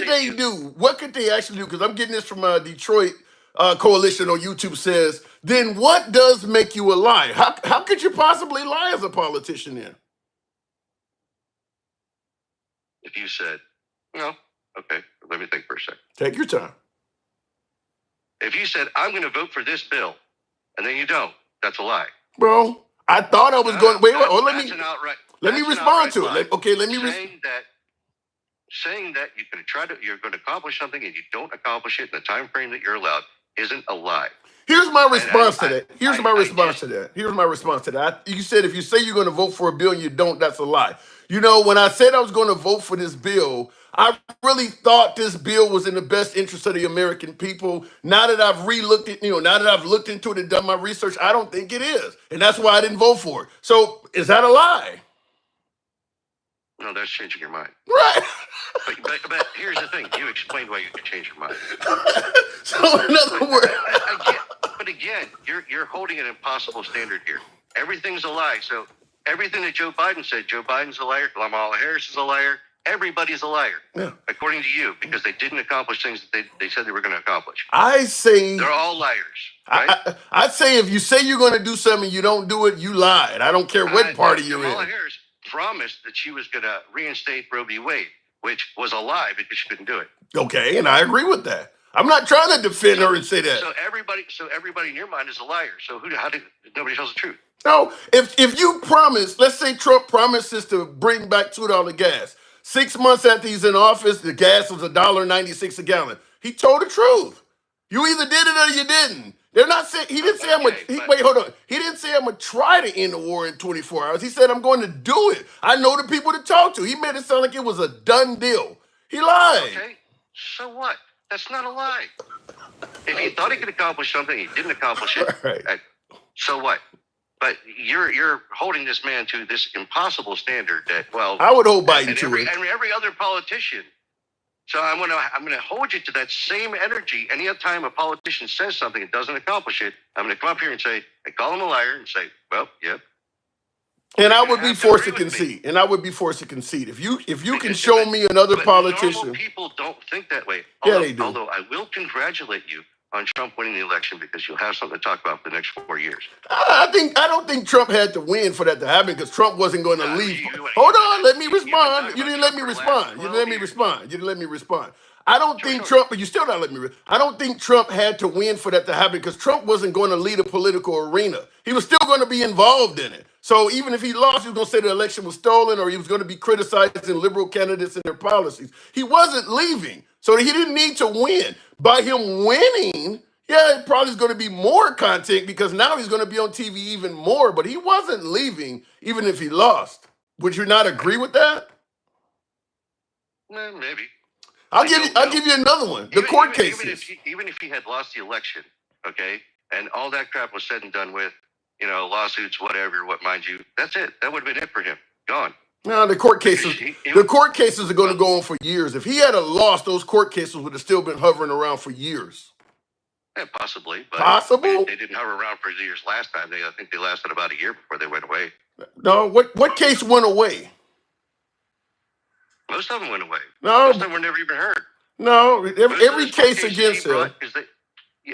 could they do? What could they actually do? Because I'm getting this from Detroit Coalition on YouTube says, then what does make you a liar? How could you possibly lie as a politician then? If you said, no, okay, let me think for a second. Take your time. If you said, I'm going to vote for this bill, and then you don't, that's a lie. Bro, I thought I was going. Wait, let me respond to it. Let me saying that you're going to accomplish something and you don't accomplish it in the time frame that you're allowed isn't a lie. Here's my response to that. Here's my response to that. You said if you say you're going to vote for a bill and you don't, that's a lie. You know, when I said I was going to vote for this bill, I really thought this bill was in the best interest of the American people. Now that I've re-looked at, now that I've looked into it and done my research, I don't think it is. And that's why I didn't vote for it. So is that a lie? No, that's changing your mind. Right. But here's the thing. You explained why you could change your mind. So in other words... But again, you're holding an impossible standard here. Everything's a lie. So everything that Joe Biden said, Joe Biden's a liar, Kamala Harris is a liar, everybody's a liar, according to you, because they didn't accomplish things that they said they were going to accomplish. I say... They're all liars, right? I'd say if you say you're going to do something and you don't do it, you lied. I don't care what party you're in. Kamala Harris promised that she was going to reinstate Roe v. Wade, which was a lie because she couldn't do it. Okay, and I agree with that. I'm not trying to defend her and say that. So everybody in your mind is a liar. So how did nobody tells the truth? No, if you promise, let's say Trump promises to bring back $2 gas. 6 months after he's in office, the gas was $1.96 a gallon. He told the truth. You either did it or you didn't. They're not saying he didn't say wait, hold on. He didn't say I'm gonna try to end the war in 24 hours. He said I'm going to do it. I know the people to talk to. He made it sound like it was a done deal. He lied. Okay, so what? That's not a lie. If he thought he could accomplish something, he didn't accomplish it. Right. So what? But you're holding this man to this impossible standard that, well, I would hold Biden to it. And every other politician. So I'm gonna hold you to that same energy. Any other time a politician says something and doesn't accomplish it, I'm gonna come up here and say, I call him a liar and say, well, yeah. And I would be forced to concede. If you can show me another politician. Normal people don't think that way. They do. Although I will congratulate you on Trump winning the election because you'll have something to talk about for the next 4 years. I don't think Trump had to win for that to happen because Trump wasn't going to leave. Hold on, let me respond. You didn't let me respond. I don't think Trump, but you still not letting me. I don't think Trump had to win for that to happen because Trump wasn't going to lead a political arena. He was still going to be involved in it. So even if he lost, he was going to say the election was stolen or he was going to be criticizing liberal candidates and their policies. He wasn't leaving. So he didn't need to win. By him winning, it probably is going to be more content because now he's going to be on TV even more. But he wasn't leaving even if he lost. Would you not agree with that? Maybe. I'll give you another one. The court cases. Even if he had lost the election, okay, and all that crap was said and done with, lawsuits, whatever, mind you, that's it. That would have been it for him. Gone. No, the court cases. The court cases are going to go on for years. If he had lost, those court cases would have still been hovering around for years. Yeah, possibly. But possible. They didn't hover around for years last time. I think they lasted about a year before they went away. No, what case went away? Most of them went away. No, most of them were never even heard. No, every case against him.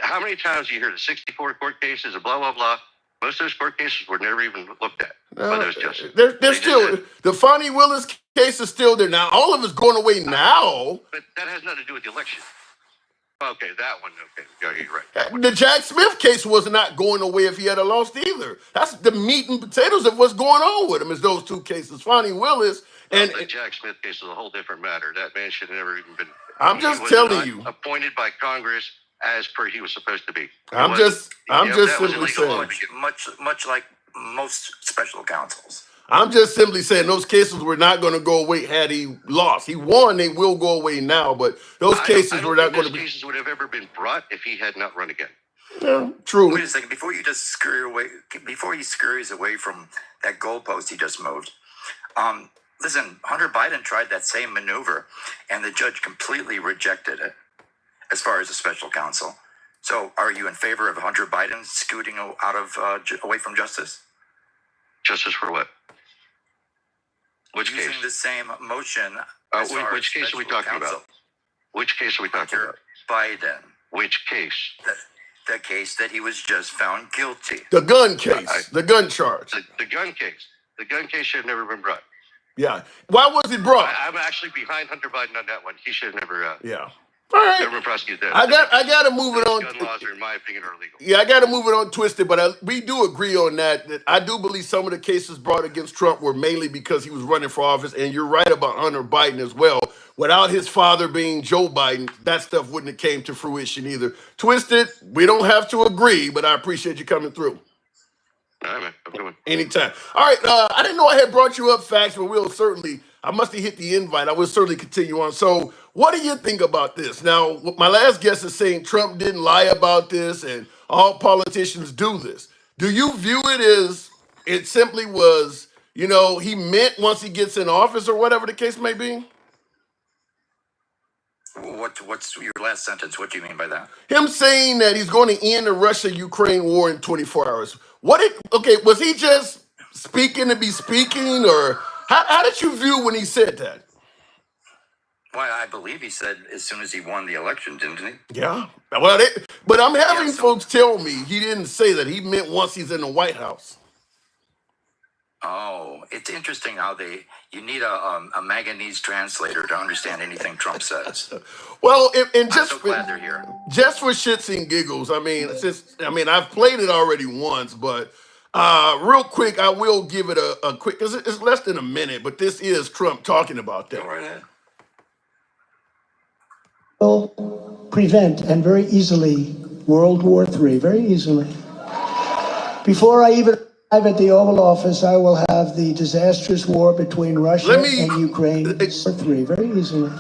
How many times do you hear the 64 court cases and blah blah blah? Most of those court cases were never even looked at by those judges. They're still the Fonnie Willis case is still there now. All of it's going away now. But that has nothing to do with the election. Okay, that one. Okay, yeah, you're right. The Jack Smith case was not going away if he had lost either. That's the meat and potatoes of what's going on with him. Is those two cases, Fonnie Willis and the Jack Smith case is a whole different matter. That man should have never even been. I'm just telling you, appointed by Congress as per he was supposed to be. I'm just simply saying, much like most special counsels. I'm just simply saying those cases were not going to go away had he lost. He won; they will go away now. But those cases were not going to be. Cases would have ever been brought if he had not run again. Yeah, true. Wait a second, before you scurries away from that goalpost he just moved. Listen, Hunter Biden tried that same maneuver, and the judge completely rejected it as far as a special counsel. So are you in favor of Hunter Biden scooting out of away from justice? Justice for what? Which Using case? the same motion. Which case are we talking about? Which case are we talking about? Biden. Which case? The case that he was just found guilty. The gun case, the gun charge. The gun case. The gun case should have never been brought. Yeah. Why was it brought? I'm actually behind Hunter Biden on that one. He should have never. Yeah. All right. Never prosecuted that. I got to move it on. Gun laws, are, in my opinion, are illegal. Yeah, I got to move it on Twisted, but we do agree on that I do believe some of the cases brought against Trump were mainly because he was running for office, and you're right about Hunter Biden as well. Without his father being Joe Biden, that stuff wouldn't have came to fruition either. Twisted, we don't have to agree, but I appreciate you coming through. All right, man. I'm coming. Anytime. All right, I didn't know I had brought you up facts, but I must have hit the invite. I will certainly continue on. So what do you think about this? Now, my last guest is saying Trump didn't lie about this and all politicians do this. Do you view it as it simply was, he meant once he gets in office or whatever the case may be? What's your last sentence? What do you mean by that? Him saying that he's going to end the Russia-Ukraine war in 24 hours. Was he just speaking to be speaking, or how did you view when he said that? Well, I believe he said as soon as he won the election, didn't he? Yeah. Well, but I'm having folks tell me he didn't say that. He meant once he's in the White House. Oh, it's interesting how you need a manganese translator to understand anything Trump says. Well, and I'm so glad they're here. Just for shits and giggles, I've played it already once, but real quick, I will give it a quick, because it's less than a minute, but this is Trump talking about that. Go right ahead. Will prevent, and very easily, World War III, very easily. Before I even arrive at the Oval Office, I will have the disastrous war between Russia and Ukraine, War III, very easily.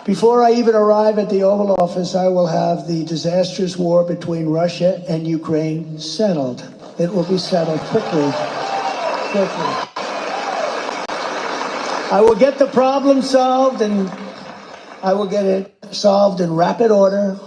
Before I even arrive at the Oval Office, I will have the disastrous war between Russia and Ukraine settled. It will be settled quickly. I will get the problem solved, and I will get it solved in rapid order,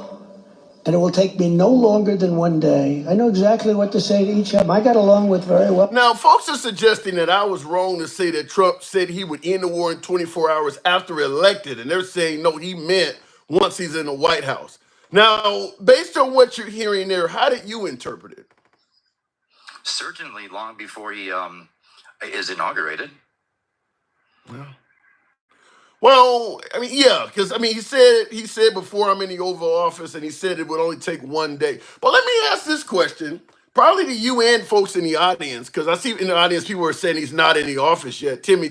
and it will take me no longer than one day. I know exactly what to say to each of them. I got along with very well. Now, folks are suggesting that I was wrong to say that Trump said he would end the war in 24 hours after elected, and they're saying, no, he meant once he's in the White House. Now, based on what you're hearing there, how did you interpret it? Certainly long before he is inaugurated. Yeah. Well, because he said before I'm in the Oval Office, and he said it would only take one day. But let me ask this question, probably to you and folks in the audience, because I see in the audience people are saying he's not in the office yet. Tim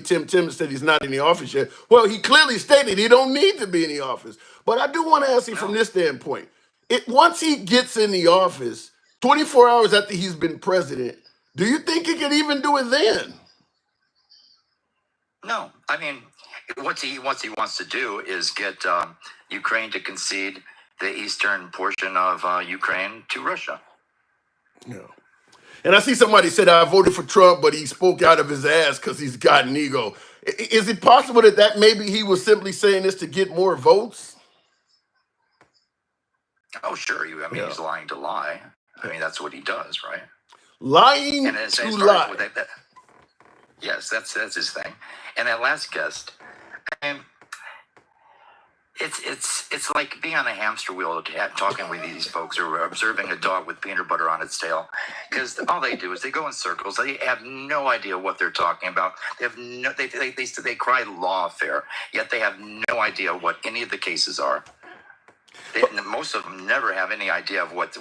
said he's not in the office yet. Well, he clearly stated he don't need to be in the office. But I do want to ask you from this standpoint, once he gets in the office, 24 hours after he's been president, do you think he could even do it then? No, what he wants to do is get Ukraine to concede the eastern portion of Ukraine to Russia. Yeah. And I see somebody said I voted for Trump, but he spoke out of his ass because he's got an ego. Is it possible that maybe he was simply saying this to get more votes? Oh, sure. He's lying to lie. That's what he does, right? Lying to lie. Yes, that's his thing. And that last guest, it's like being on a hamster wheel talking with these folks, or observing a dog with peanut butter on its tail, because all they do is they go in circles. They have no idea what they're talking about. They cry lawfare, yet they have no idea what any of the cases are. Most of them never have any idea of what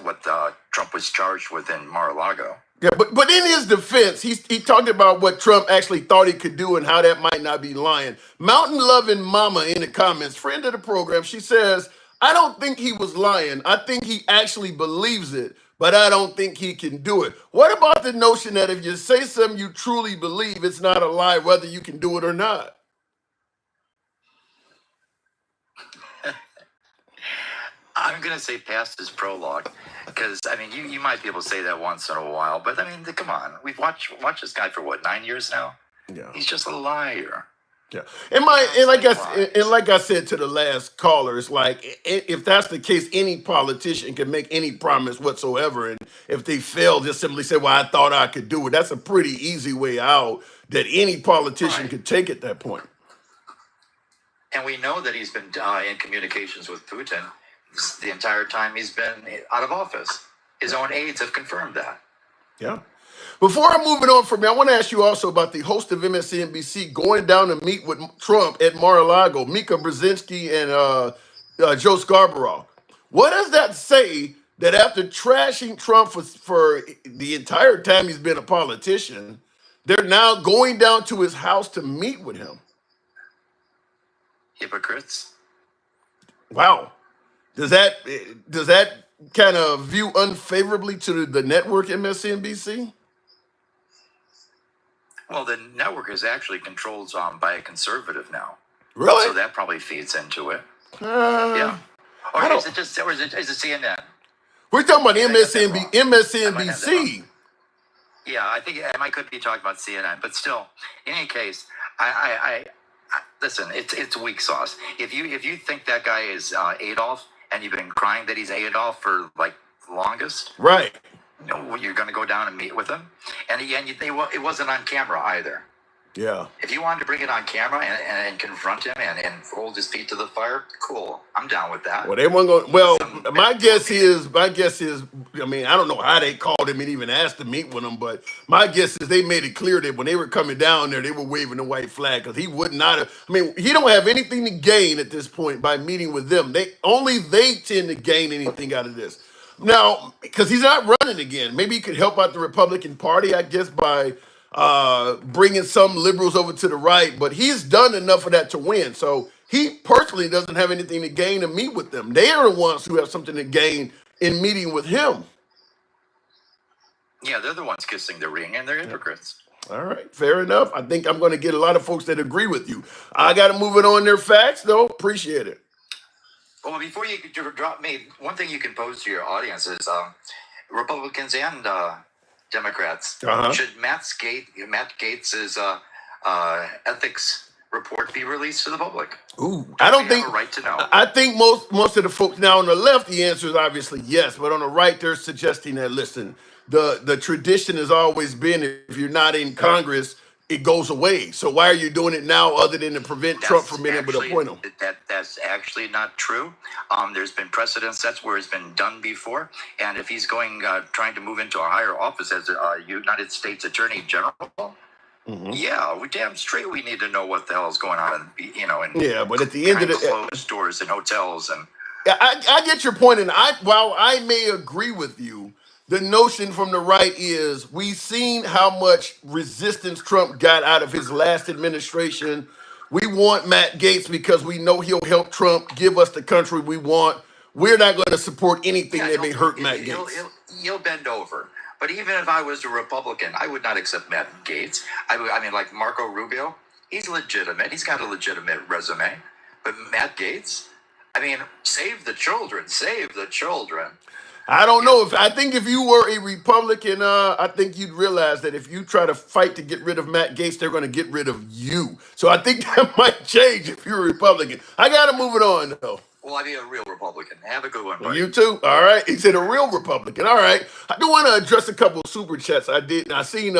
Trump was charged with in Mar-a-Lago. Yeah, but in his defense, he talked about what Trump actually thought he could do and how that might not be lying. Mountain Loving Mama in the comments, friend of the program, she says, I don't think he was lying. I think he actually believes it, but I don't think he can do it. What about the notion that if you say something you truly believe, it's not a lie, whether you can do it or not? I'm going to say past his prologue, because, you might be able to say that once in a while, but, come on. We've watched this guy for, 9 years now? Yeah. He's just a liar. Yeah. And like I said to the last caller, it's like, if that's the case, any politician can make any promise whatsoever. And if they fail, just simply say, well, I thought I could do it. That's a pretty easy way out that any politician could take at that point. And we know that he's been in communications with Putin the entire time he's been out of office. His own aides have confirmed that. Yeah. Before I'm moving on from me, I want to ask you also about the host of MSNBC going down to meet with Trump at Mar-a-Lago, Mika Brzezinski and Joe Scarborough. What does that say that after trashing Trump for the entire time he's been a politician, they're now going down to his house to meet with him? Hypocrites. Wow. Does that kind of view unfavorably to the network MSNBC? Well, the network is actually controlled by a conservative now. Really? So that probably feeds into it. Uh, Yeah. I Or don't. is it just, or is it CNN? We're talking about I got that wrong. I might have that wrong. MSNBC. Yeah, I think I could be talking about CNN, but still, in any case, listen. It's weak sauce. If you think that guy is Adolf, and you've been crying that he's Adolf for like the longest, Right. you know, you're going to go down and meet with him, and again, it wasn't on camera either. Yeah. If you wanted to bring it on camera and confront him and hold his feet to the fire, cool. I'm down with that. Well, they weren't going. Well, my guess is. I mean, I don't know how they called him and even asked to meet with him, but my guess is they made it clear that when they were coming down there, they were waving the white flag because he would not have. I mean, he don't have anything to gain at this point by meeting with them. They tend to gain anything out of this. Now, because he's not running again, maybe he could help out the Republican Party, I guess, by bringing some liberals over to the right, but he's done enough of that to win. So he personally doesn't have anything to gain to meet with them. They are the ones who have something to gain in meeting with him. Yeah, they're the ones kissing the ring, and they're hypocrites. All right, fair enough. I think I'm going to get a lot of folks that agree with you. I got to move it on their facts, though. Appreciate it. Well, before you drop me, one thing you can pose to your audience is Republicans and Democrats. Uh-huh. Should Matt Gaetz's ethics report be released to the public? Ooh, I don't We think. have a right to know. I think most of the folks now on the left, the answer is obviously yes, but on the right, they're suggesting that listen, the tradition has always been if you're not in Congress, it goes away. So why are you doing it now, other than to prevent Trump from being able to appoint him? That's actually not true. There's been precedent sets where it's been done before, and if he's trying to move into a higher office as a United States Attorney General, yeah, we damn straight we need to know what the hell is going on, in Yeah, but at the end of the closed doors and hotels and. Yeah, I get your point, and while I may agree with you, the notion from the right is we've seen how much resistance Trump got out of his last administration. We want Matt Gaetz because we know he'll help Trump give us the country we want. We're not going to support anything that may hurt Matt Gaetz. He'll bend over. But even if I was a Republican, I would not accept Matt Gaetz. I mean, like Marco Rubio, he's legitimate. He's got a legitimate resume. But Matt Gaetz, I mean, save the children. Save the children. I don't know. I think if you were a Republican, I think you'd realize that if you try to fight to get rid of Matt Gaetz, they're going to get rid of you. So I think that might change if you're a Republican. I got to move it on, though. Well, I'd be a real Republican. Have a good one, buddy. You too? All right. He said a real Republican. All right. I do want to address a couple of super chats I seen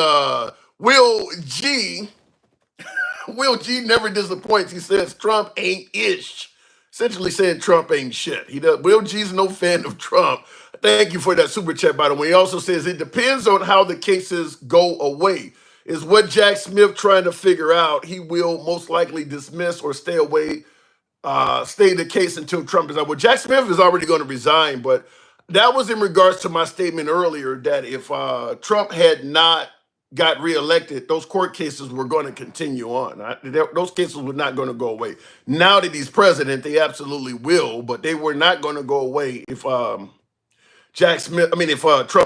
Will G. Will G never disappoints. He says Trump ain't ish. Essentially saying Trump ain't shit. Will G's no fan of Trump. Thank you for that super chat, by the way. He also says it depends on how the cases go away. Is what Jack Smith trying to figure out. He will most likely dismiss or stay the case until Trump is out. Well, Jack Smith is already going to resign, but that was in regards to my statement earlier that if Trump had not got reelected, those court cases were going to continue on. Those cases were not going to go away. Now that he's president, they absolutely will, but they were not going to go away if Trump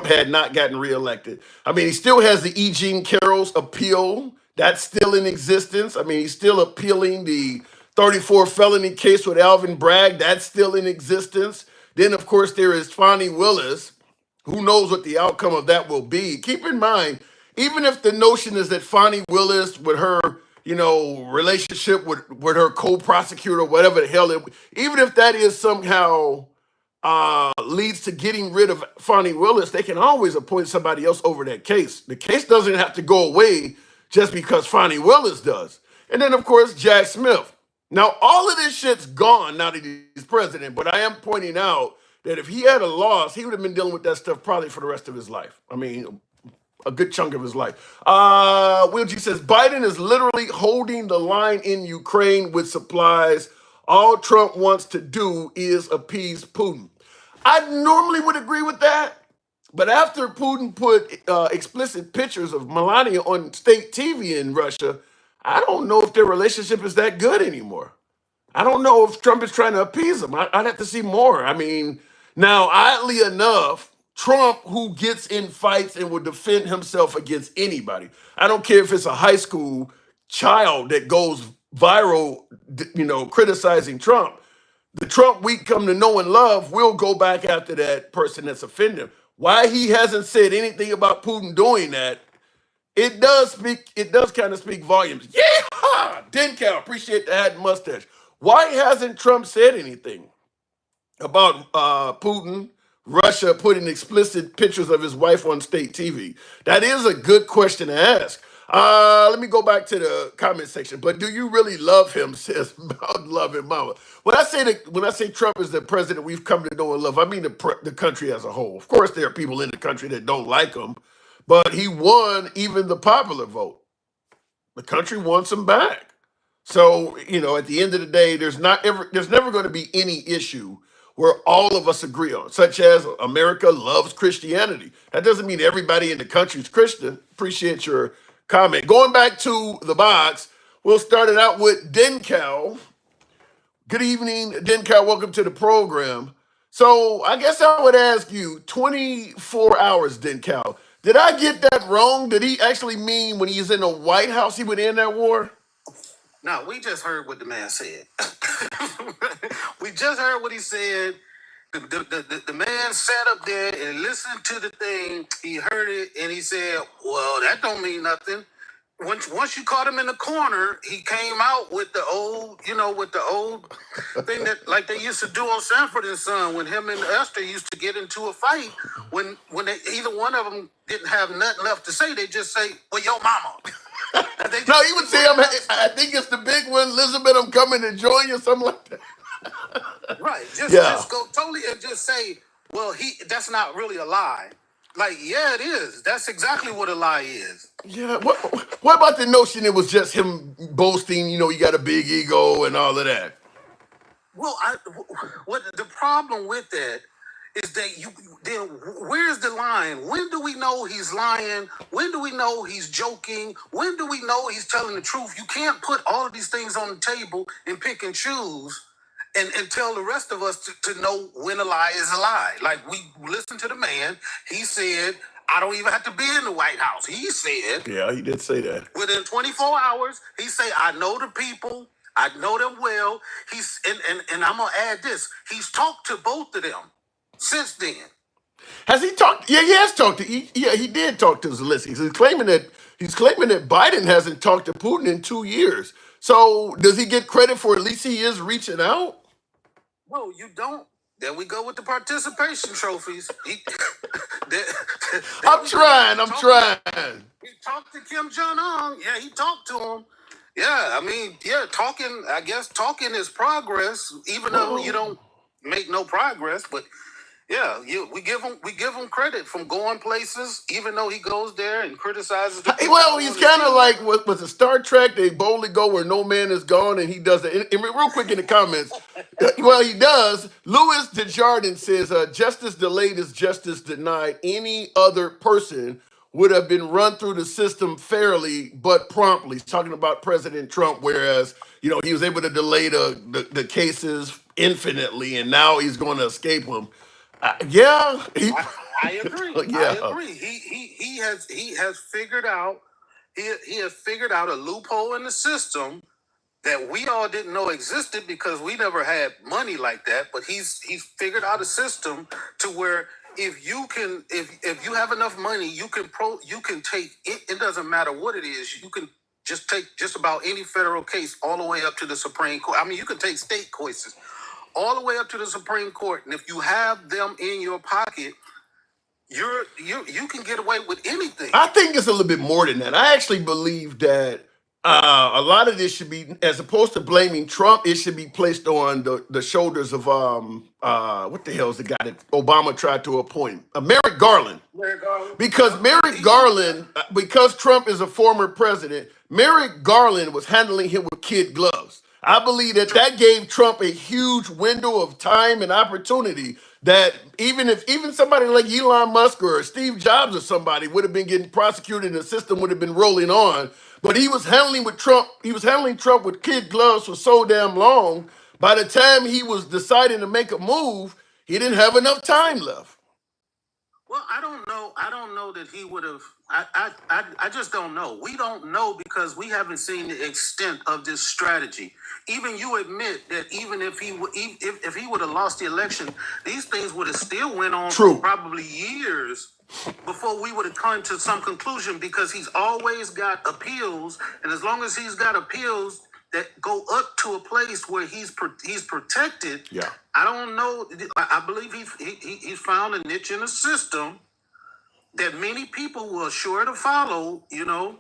had not gotten reelected. I mean, he still has the E. Jean Carroll's appeal. That's still in existence. I mean, he's still appealing the 34 felony case with Alvin Bragg. That's still in existence. Then, of course, there is Fani Willis. Who knows what the outcome of that will be? Keep in mind, even if the notion is that Fani Willis, with her, relationship with her co-prosecutor, whatever the hell, even if that is somehow leads to getting rid of Fani Willis, they can always appoint somebody else over that case. The case doesn't have to go away just because Fani Willis does. And then, of course, Jack Smith. Now, all of this shit's gone now that he's president, but I am pointing out that if he had a loss, he would have been dealing with that stuff probably for the rest of his life. I mean, a good chunk of his life. Will G says Biden is literally holding the line in Ukraine with supplies. All Trump wants to do is appease Putin. I normally would agree with that, but after Putin put explicit pictures of Melania on state TV in Russia, I don't know if their relationship is that good anymore. I don't know if Trump is trying to appease him. I'd have to see more. I mean, now, oddly enough, Trump, who gets in fights and will defend himself against anybody. I don't care if it's a high school child that goes viral, criticizing Trump. The Trump we come to know and love will go back after that person that's offended him. Why he hasn't said anything about Putin doing that, it does kind of speak volumes. Yeah, Dencal, appreciate the hat and mustache. Why hasn't Trump said anything about Putin, Russia putting explicit pictures of his wife on state TV? That is a good question to ask. Let me go back to the comment section. But do you really love him? Says love him, mama. When I say Trump is the president we've come to know and love, I mean the country as a whole. Of course, there are people in the country that don't like him, but he won even the popular vote. The country wants him back. So, at the end of the day, there's never going to be any issue where all of us agree on, such as America loves Christianity. That doesn't mean everybody in the country is Christian. Appreciate your comment. Going back to the box, we'll start it out with Dencal. Good evening, Dencal. Welcome to the program. So I guess I would ask you, 24 hours, Dencal. Did I get that wrong? Did he actually mean when he's in the White House, he would end that war? No, we just heard what the man said. We just heard what he said. The man sat up there and listened to the thing. He heard it and he said, well, that don't mean nothing. Once you caught him in the corner, he came out with the old thing that like they used to do on Sanford and Son when him and Esther used to get into a fight. When either one of them didn't have nothing left to say, they just say, well, yo mama. No, he would say, I think it's the big one, Elizabeth, I'm coming to join you, something like that. Right. Just go totally and just say, well, that's not really a lie. Like, yeah, it is. That's exactly what a lie is. Yeah. What about the notion it was just him boasting, he got a big ego and all of that? Well, what the problem with that is that then where's the line? When do we know he's lying? When do we know he's joking? When do we know he's telling the truth? You can't put all of these things on the table and pick and choose and tell the rest of us to know when a lie is a lie. Like, we listened to the man. He said, I don't even have to be in the White House. He said. Yeah, he did say that. Within 24 hours, he said, I know the people. I know them well. And I'm going to add this. He's talked to both of them since then. Has he talked? Yeah, he has talked to. He did talk to Zelensky. He's claiming that Biden hasn't talked to Putin in 2 years. So does he get credit for at least he is reaching out? No, you don't. There we go with the participation trophies. I'm trying. He talked to Kim Jong-un. Yeah, he talked to him. Yeah, I mean, yeah, talking. I guess talking is progress, even though you don't make no progress. But yeah, we give him credit from going places, even though he goes there and criticizes. Well, he's kind of like with the Star Trek. They boldly go where no man is gone, and he does it. And real quick in the comments, well, he does. Louis Desjardins says, "Justice delayed is justice denied. Any other person would have been run through the system fairly, but promptly." He's talking about President Trump, whereas he was able to delay the cases infinitely, and now he's going to escape them. Yeah, I agree. Yeah. I agree. He has figured out a loophole in the system that we all didn't know existed because we never had money like that. But he's figured out a system to where if you have enough money, you can take it. It doesn't matter what it is. You can just take just about any federal case all the way up to the Supreme Court. I mean, you can take state cases all the way up to the Supreme Court, and if you have them in your pocket, you can get away with anything. I think it's a little bit more than that. I actually believe that A lot of this should be, as opposed to blaming Trump, it should be placed on the shoulders of what the hell is the guy that Obama tried to appoint? Merrick Garland. Because Merrick Garland, because Trump is a former president, Merrick Garland was handling him with kid gloves. I believe that that gave Trump a huge window of time and opportunity that even somebody like Elon Musk or Steve Jobs or somebody would have been getting prosecuted and the system would have been rolling on. But he was handling Trump with kid gloves for so damn long. By the time he was deciding to make a move, he didn't have enough time left. Well, I don't know. I don't know that he would have. I just don't know. We don't know because we haven't seen the extent of this strategy. Even you admit that even if he would have lost the election, these things would have still went on True. for probably years before we would have come to some conclusion because he's always got appeals, and as long as he's got appeals that go up to a place where he's protected. Yeah. I don't know. I believe he's found a niche in the system that many people were sure to follow. You know,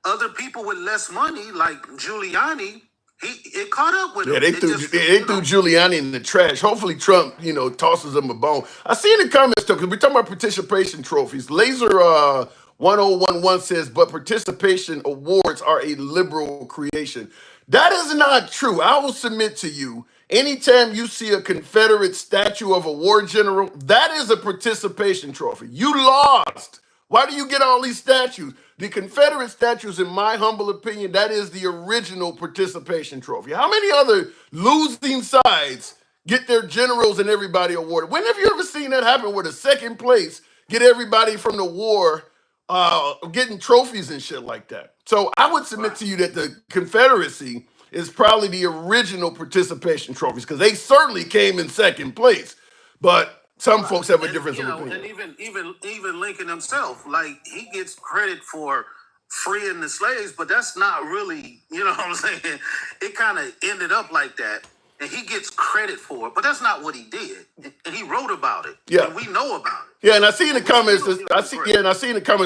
other people with less money, like Giuliani, it caught up with him. Yeah, they threw Giuliani in the trash. Hopefully Trump, tosses him a bone. I see in the comments too, because we're talking about participation trophies. Laser 1011 says, but participation awards are a liberal creation. That is not true. I will submit to you, anytime you see a Confederate statue of a war general, that is a participation trophy. You lost. Why do you get all these statues? The Confederate statues, in my humble opinion, that is the original participation trophy. How many other losing sides get their generals and everybody awarded? When have you ever seen that happen where the second place get everybody from the war getting trophies and shit like that? So I would submit to you that the Confederacy is probably the original participation trophies because they certainly came in second place. But some folks have a difference of opinion. And even Lincoln himself, like he gets credit for freeing the slaves, but that's not really, you know what I'm saying? It kind of ended up like that. And he gets credit for it, but that's not what he did. And he wrote about it. Yeah. And we know about it. Yeah, and I see in the comments,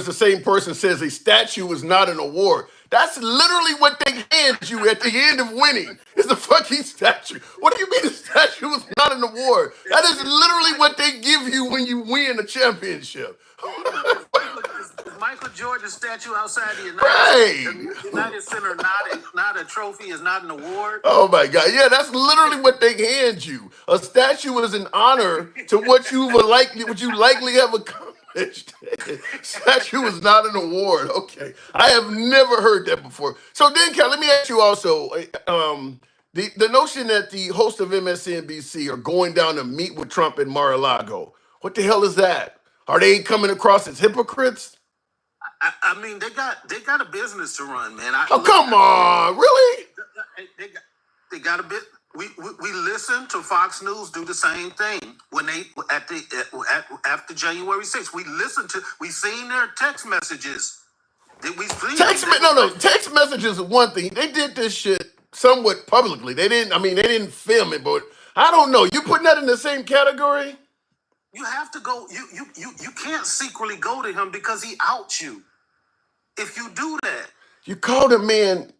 the same person says a statue is not an award. That's literally what they hand you at the end of winning. Is the fucking statue. What do you mean the statue is not an award? That is literally what they give you when you win a championship. Is Michael Jordan's statue outside the United Center not a trophy, is not an award? Oh my God. Yeah, that's literally what they hand you. A statue is an honor to what you likely have accomplished. Statue is not an award. Okay. I have never heard that before. So then, Cal, let me ask you also, the notion that the host of MSNBC are going down to meet with Trump in Mar-a-Lago. What the hell is that? Are they coming across as hypocrites? I mean, they got a business to run, man. Come on, really? They got a bit. We listen to Fox News do the same thing when they after January 6th. We seen their text messages. Text messages is one thing. They did this shit somewhat publicly. They didn't film it, but I don't know. You putting that in the same category? You have to go. You can't secretly go to him because he outs you. If you do that, you called a man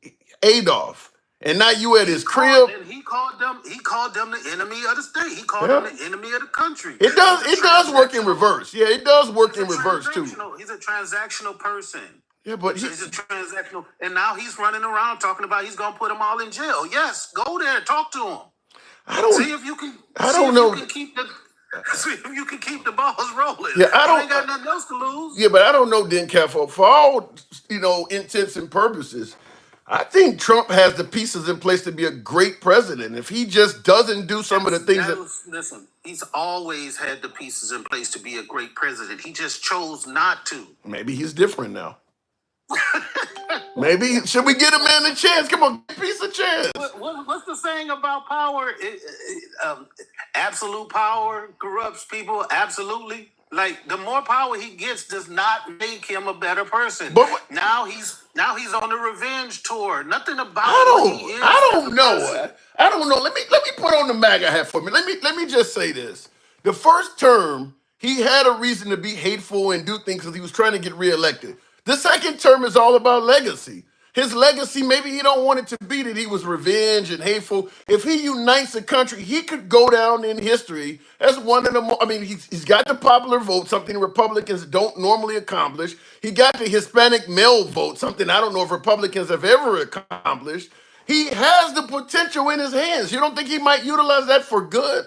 Adolf, and now you at his crib. And he called them the enemy of the state. He called them the enemy of the country. It does work in reverse. Yeah, it does work in reverse too. He's a transactional person. Yeah, but he's a transactional, and now he's running around talking about he's gonna put them all in jail. Yes, go there, talk to him. See if you can. See if you can keep the balls rolling. Yeah, I ain't got nothing else to lose. Yeah, but I don't know, Dencal, for all intents and purposes, I think Trump has the pieces in place to be a great president. If he just doesn't do some of the things listen, he's always had the pieces in place to be a great president. He just chose not to. Maybe he's different now. Maybe should we get a man a chance? Come on, piece of chance. What's the saying about power? Absolute power corrupts people. Absolutely. Like the more power he gets does not make him a better person. But now he's on the revenge tour. Nothing about what he is. I don't know. I don't know. Let me put on the MAGA hat for me. Let me just say this. The first term, he had a reason to be hateful and do things because he was trying to get reelected. The second term is all about legacy. His legacy, maybe he don't want it to be that he was revenge and hateful. If he unites the country, he could go down in history as one of the more, I mean, he's got the popular vote, something Republicans don't normally accomplish. He got the Hispanic male vote, something I don't know if Republicans have ever accomplished. He has the potential in his hands. You don't think he might utilize that for good?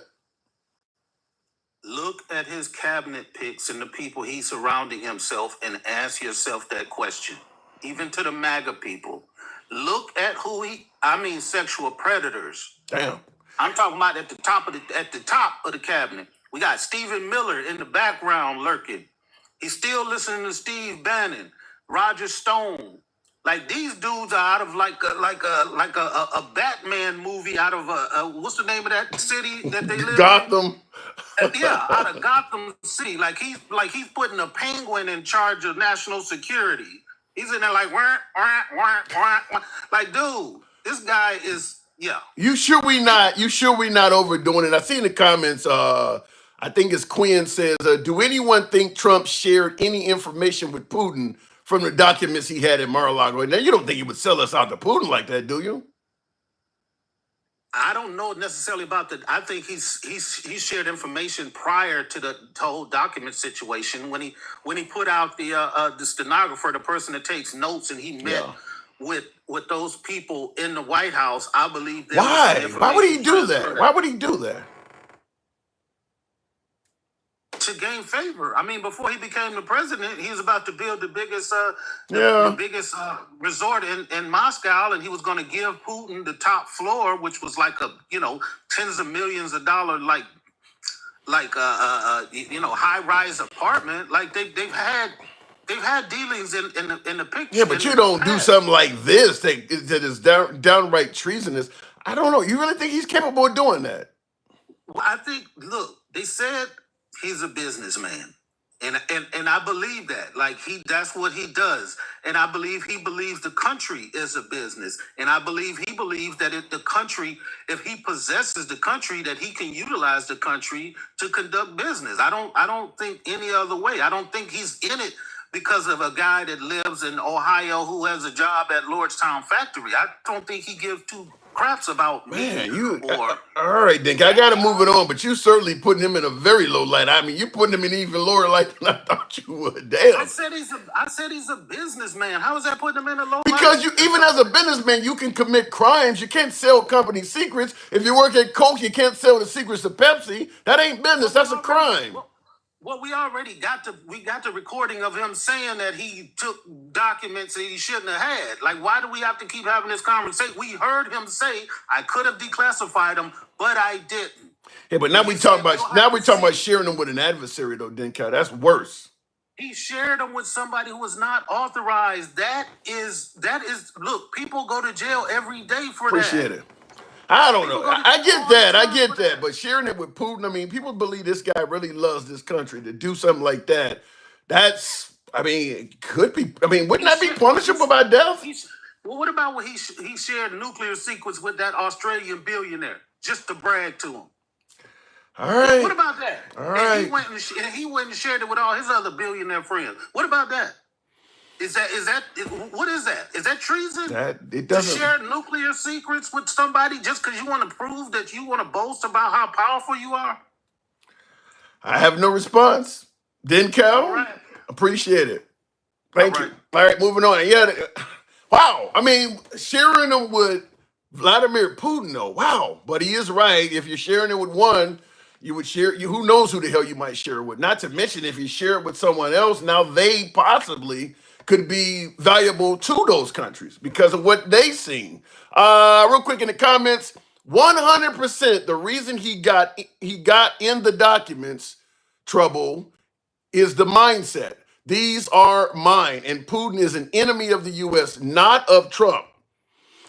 Look at his cabinet picks and the people he's surrounding himself and ask yourself that question. Even to the MAGA people. Look at sexual predators. Damn. I'm talking about at the top of the cabinet. We got Stephen Miller in the background lurking. He's still listening to Steve Bannon, Roger Stone. Like these dudes are out of like a Batman movie out of what's the name of that city that they live in? Gotham. Yeah, out of Gotham City. Like he's putting a penguin in charge of national security. He's in there like wah, wah, wah, wah, wah. Like, dude, this guy is You sure we not overdoing it? I see in the comments, I think it's Quinn says, do anyone think Trump shared any information with Putin from the documents he had in Mar-a-Lago? Now, you don't think he would sell us out to Putin like that, do you? I don't know necessarily about that. I think he shared information prior to the whole document situation when he put out the stenographer, the person that takes notes, and he met with those people in the White House. I believe. Why would he do that? Why would he do that? To gain favor. I mean, before he became the president, he was about to build the biggest resort in Moscow, and he was going to give Putin the top floor, which was like tens of millions of dollars, high-rise apartment. Like they've had dealings in the picture. Yeah, but you don't do something like this that is downright treasonous. I don't know. You really think he's capable of doing that? Well, I think. Look, they said he's a businessman. And I believe that. Like that's what he does. And I believe he believes the country is a business. And I believe he believes that if he possesses the country, that he can utilize the country to conduct business. I don't think any other way. I don't think he's in it because of a guy that lives in Ohio who has a job at Lordstown Factory. I don't think he gives two craps about me. All right, Dink, I got to move it on, but you certainly putting him in a very low light. I mean, you're putting him in even lower light than I thought you would. Damn. I said he's a businessman. How is that putting him in a low light? Because even as a businessman, you can commit crimes. You can't sell company secrets. If you work at Coke, you can't sell the secrets to Pepsi. That ain't business. That's a crime. Well, we already got the recording of him saying that he took documents that he shouldn't have had. Like, why do we have to keep having this conversation? We heard him say, I could have declassified them, but I didn't. Yeah, but now we're talking about sharing them with an adversary, though, Dinka. That's worse. He shared them with somebody who was not authorized. That is. Look, people go to jail every day for that. Appreciate it. I don't know. I get that. But sharing it with Putin, I mean, people believe this guy really loves this country. To do something like that, it could be. I mean, wouldn't that be punishable by death? Well, what about when he shared nuclear secrets with that Australian billionaire just to brag to him? All right. What about that? All right. He went and shared it with all his other billionaire friends. What about that? What is that? Is that treason? It doesn't. To share nuclear secrets with somebody just because you want to prove that you want to boast about how powerful you are? I have no response. Dinkel, All right. Appreciate it. Thank you. All right, moving on. Yeah. Wow. I mean, sharing them with Vladimir Putin, though. Wow. But he is right. If you're sharing it with one, you would share. Who knows who the hell you might share it with? Not to mention if you share it with someone else, now they possibly could be valuable to those countries because of what they've seen. Real quick in the comments, 100% the reason he got in the documents trouble is the mindset. These are mine, and Putin is an enemy of the U.S., not of Trump.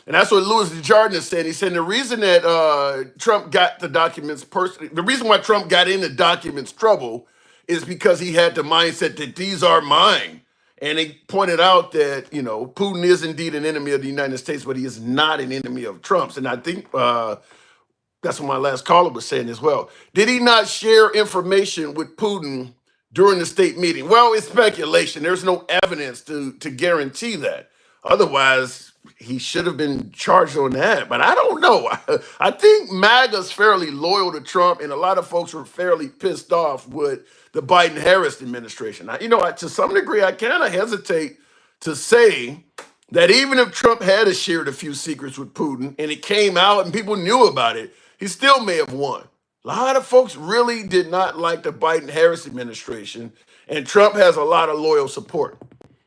And that's what Louis DeJardins said. He said the reason that Trump got the documents personally, the reason why Trump got in the documents trouble is because he had the mindset that these are mine. And they pointed out that, Putin is indeed an enemy of the United States, but he is not an enemy of Trump's. And I think that's what my last caller was saying as well. Did he not share information with Putin during the state meeting? Well, it's speculation. There's no evidence to guarantee that. Otherwise, he should have been charged on that. But I don't know. I think MAGA's fairly loyal to Trump, and a lot of folks were fairly pissed off with the Biden-Harris administration. Now, to some degree, I kind of hesitate to say that even if Trump had shared a few secrets with Putin and it came out and people knew about it, he still may have won. A lot of folks really did not like the Biden-Harris administration, and Trump has a lot of loyal support.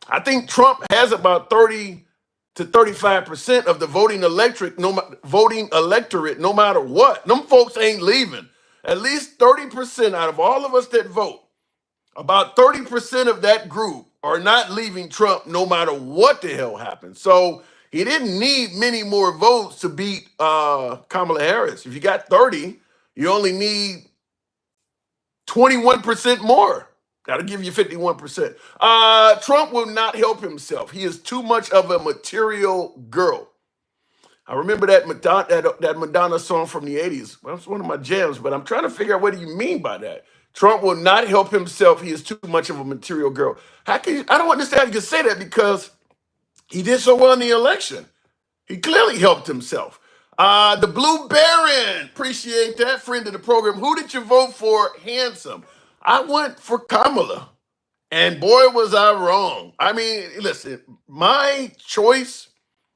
I think Trump has about 30 to 35% of the voting electorate, no matter what. Them folks ain't leaving. At least 30% out of all of us that vote, about 30% of that group are not leaving Trump no matter what the hell happens. So he didn't need many more votes to beat Kamala Harris. If you got 30, you only need 21% more. That'll give you 51%. Trump will not help himself. He is too much of a material girl. I remember that Madonna song from the 80s. Well, it's one of my jams, but I'm trying to figure out what do you mean by that? Trump will not help himself. He is too much of a material girl. How can you, I don't understand how you can say that because he did so well in the election. He clearly helped himself. The Blue Baron, appreciate that, friend of the program. Who did you vote for? Handsome. I went for Kamala, and boy, was I wrong. I mean, listen, my choice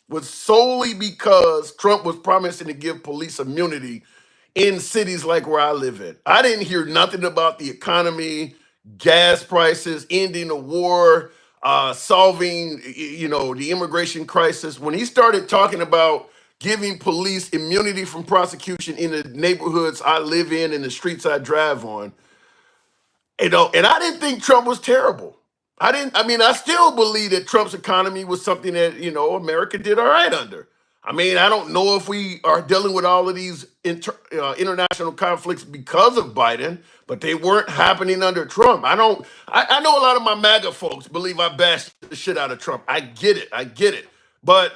was solely because Trump was promising to give police immunity in cities like where I live in. I didn't hear nothing about the economy, gas prices, ending the war, solving, the immigration crisis. When he started talking about giving police immunity from prosecution in the neighborhoods I live in and the streets I drive on, and I didn't think Trump was terrible. I still believe that Trump's economy was something that, America did all right under. I mean, I don't know if we are dealing with all of these international conflicts because of Biden, but they weren't happening under Trump. I know a lot of my MAGA folks believe I bashed the shit out of Trump. I get it. But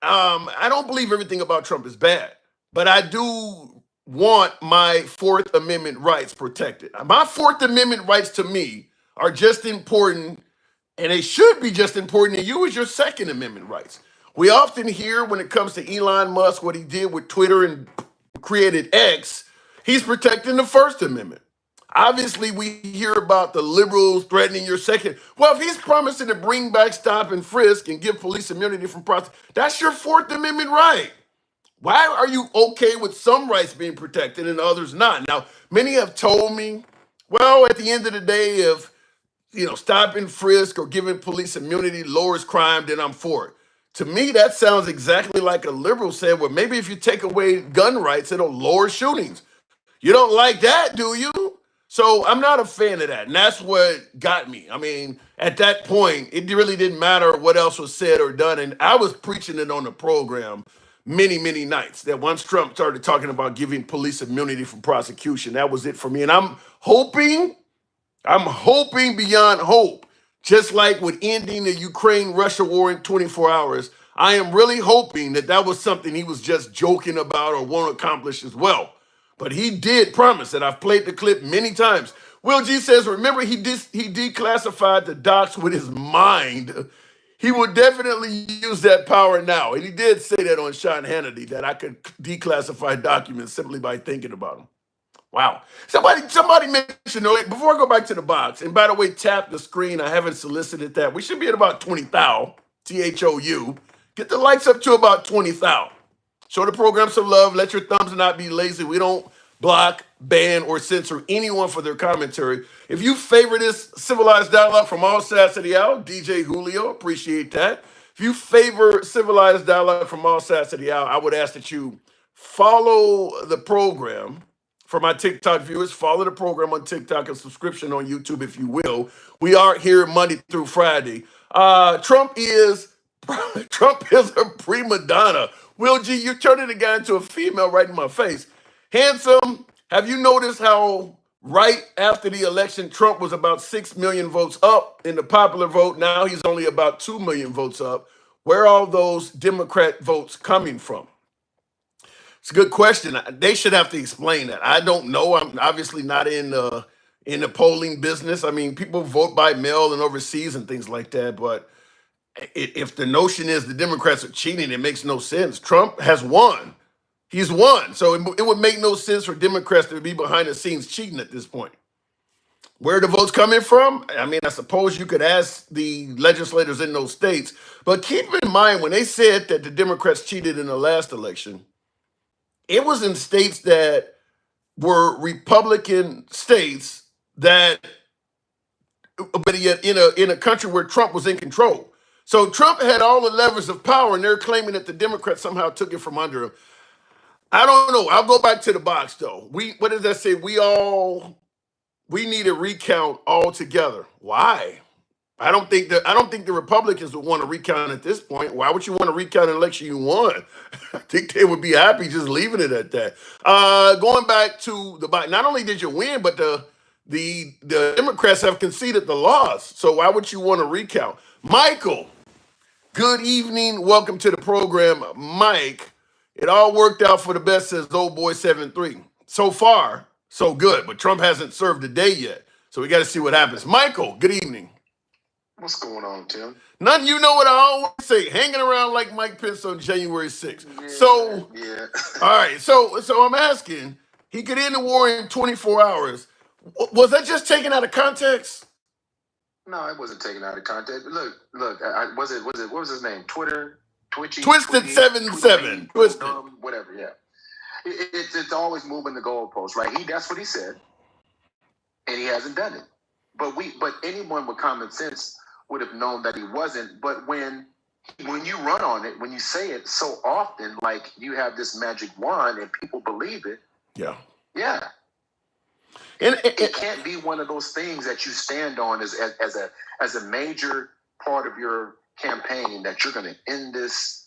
I don't believe everything about Trump is bad. But I do want my Fourth Amendment rights protected. My Fourth Amendment rights to me are just important, and they should be just important to you as your Second Amendment rights. We often hear when it comes to Elon Musk, what he did with Twitter and created X, he's protecting the First Amendment. Obviously, we hear about the liberals threatening your second. Well, if he's promising to bring back stop and frisk and give police immunity from prosecution, that's your Fourth Amendment right. Why are you okay with some rights being protected and others not? Now, many have told me, well, at the end of the day, if stop and frisk or giving police immunity lowers crime, then I'm for it. To me, that sounds exactly like a liberal said, well, maybe if you take away gun rights, it'll lower shootings. You don't like that, do you? So I'm not a fan of that. And that's what got me. I mean, at that point, it really didn't matter what else was said or done. And I was preaching it on the program many, many nights that once Trump started talking about giving police immunity from prosecution, that was it for me. And I'm hoping beyond hope, just like with ending the Ukraine-Russia war in 24 hours, I am really hoping that was something he was just joking about or won't accomplish as well. But he did promise, and I've played the clip many times. Will G says, remember he declassified the docs with his mind. He will definitely use that power now. And he did say that on Sean Hannity, that I could declassify documents simply by thinking about them. Wow. Somebody mentioned earlier, before I go back to the box, and by the way, tap the screen. I haven't solicited that. We should be at about 20,000, THOU. Get the likes up to about 20,000. Show the program some love. Let your thumbs not be lazy. We don't block, ban, or censor anyone for their commentary. If you favor this civilized dialogue from all sides of the aisle, DJ Julio, appreciate that. If you favor civilized dialogue from all sides of the aisle, I would ask that you follow the program. For my TikTok viewers, follow the program on TikTok and subscription on YouTube, if you will. We are here Monday through Friday. Trump is a prima donna. Will G, you're turning the guy into a female right in my face. Handsome, have you noticed how right after the election, Trump was about 6 million votes up in the popular vote? Now he's only about 2 million votes up. Where are all those Democrat votes coming from? It's a good question. They should have to explain that. I don't know. I'm obviously not in the polling business. I mean, people vote by mail and overseas and things like that, but if the notion is the Democrats are cheating, it makes no sense. Trump has won. He's won. So it would make no sense for Democrats to be behind the scenes cheating at this point. Where are the votes coming from? I mean, I suppose you could ask the legislators in those states, but keep in mind when they said that the Democrats cheated in the last election, it was in states that were Republican states that, but yet in a country where Trump was in control. So Trump had all the levers of power, and they're claiming that the Democrats somehow took it from under him. I don't know. I'll go back to the box though. What does that say? We need a recount altogether. Why? I don't think the Republicans would want to recount at this point. Why would you want to recount an election you won? I think they would be happy just leaving it at that. Going back to the not only did you win, but the Democrats have conceded the loss. So why would you want to recount? Michael, good evening. Welcome to the program, Mike. It all worked out for the best, says old boy 7-3. So far, so good, but Trump hasn't served a day yet. So we got to see what happens. Michael, good evening. What's going on, Tim? None, you know what I always say, hanging around like Mike Pence on January 6th. Yeah. All right, so I'm asking, he could end the war in 24 hours. Was that just taken out of context? No, it wasn't taken out of context. Look. What was his name? Twitchy? Twisted 7-7. Twisted. Whatever, yeah. It's always moving the goalpost, right? That's what he said, and he hasn't done it. But anyone with common sense would have known that he wasn't. But when you run on it, when you say it so often, like you have this magic wand and people believe it. Yeah. And it can't be one of those things that you stand on as a major part of your campaign that you're going to end this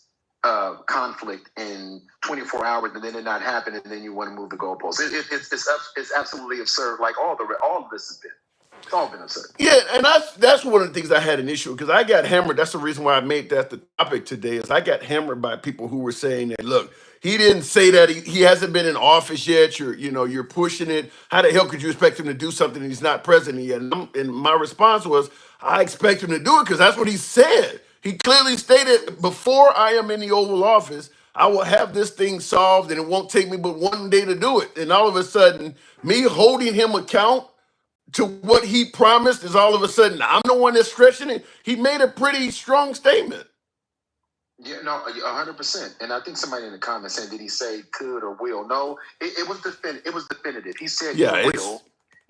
conflict in 24 hours and then it not happen and then you want to move the goalposts. It's absolutely absurd. Like all of this has been. It's all been absurd. Yeah, and that's one of the things I had an issue because I got hammered. That's the reason why I made that the topic today is I got hammered by people who were saying that, look, he didn't say that he hasn't been in office yet. You're pushing it. How the hell could you expect him to do something and he's not president yet? And my response was, I expect him to do it because that's what he said. He clearly stated, before I am in the Oval Office, I will have this thing solved and it won't take me but one day to do it. And all of a sudden, me holding him account to what he promised is all of a sudden I'm the one that's stretching it. He made a pretty strong statement. Yeah, no, 100%. And I think somebody in the comments said, did he say could or will? No, it was definitive. He said he will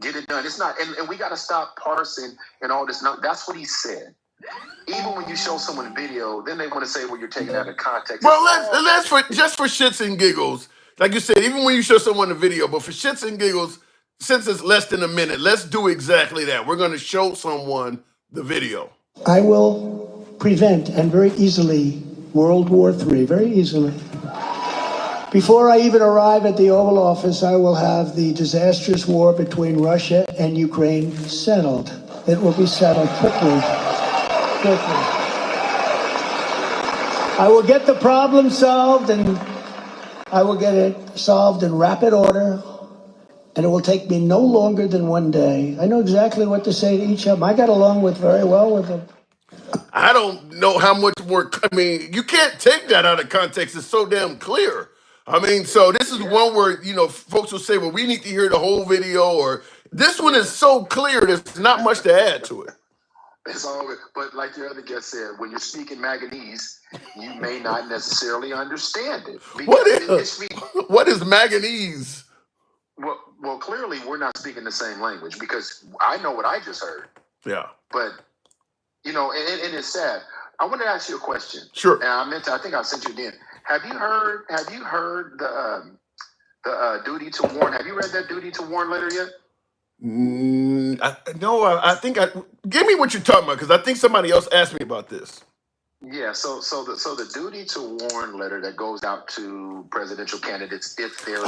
get it done. It's not, and we got to stop parsing and all this. No, that's what he said. Even when you show someone a video, then they want to say, well, you're taking out of context. Well, let's for shits and giggles. Like you said, even when you show someone a video, but for shits and giggles, since it's less than a minute, let's do exactly that. We're going to show someone the video. I will prevent and very easily World War III, very easily. Before I even arrive at the Oval Office, I will have the disastrous war between Russia and Ukraine settled. It will be settled quickly. I will get the problem solved, and I will get it solved in rapid order, and it will take me no longer than one day. I know exactly what to say to each of them. I got along very well with them. I don't know how much more. I mean, you can't take that out of context. It's so damn clear. I mean, so this is one where, folks will say, well, we need to hear the whole video, or this one is so clear, there's not much to add to it. It's all good. But like your other guest said, when you're speaking manganese, you may not necessarily understand it. What is manganese? Well, clearly we're not speaking the same language because I know what I just heard. Yeah. But, and it's sad. I want to ask you a question. Sure. And I think I sent you again. Have you heard the duty to warn? Have you read that duty to warn letter yet? No, I think give me what you're talking about because I think somebody else asked me about this. Yeah, so the duty to warn letter that goes out to presidential candidates if there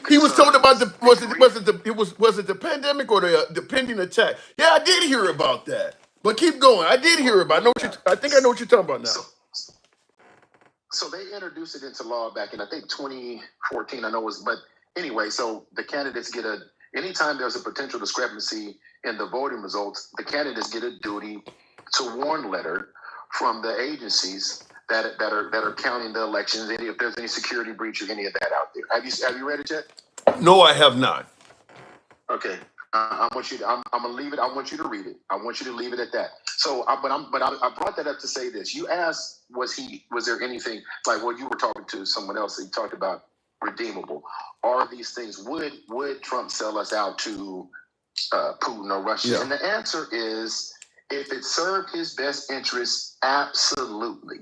he was told about was it the pandemic or the pending attack? Yeah, I did hear about that. But keep going. I did hear about it. I think I know what you're talking about now. So they introduced it into law back in I think 2014. I know it was, but anyway, so the candidates get anytime there's a potential discrepancy in the voting results, the candidates get a duty to warn letter from the agencies that are counting the elections, and if there's any security breach or any of that out there. Have you read it yet? No, I have not. Okay. I want you to. I'm gonna leave it. I want you to read it. I want you to leave it at that. So, I brought that up to say this. You asked, was there anything like what you were talking to someone else? That you talked about redeemable. Are these things? Would Trump sell us out to Putin or Russia? Yeah. And the answer is, if it served his best interests, absolutely.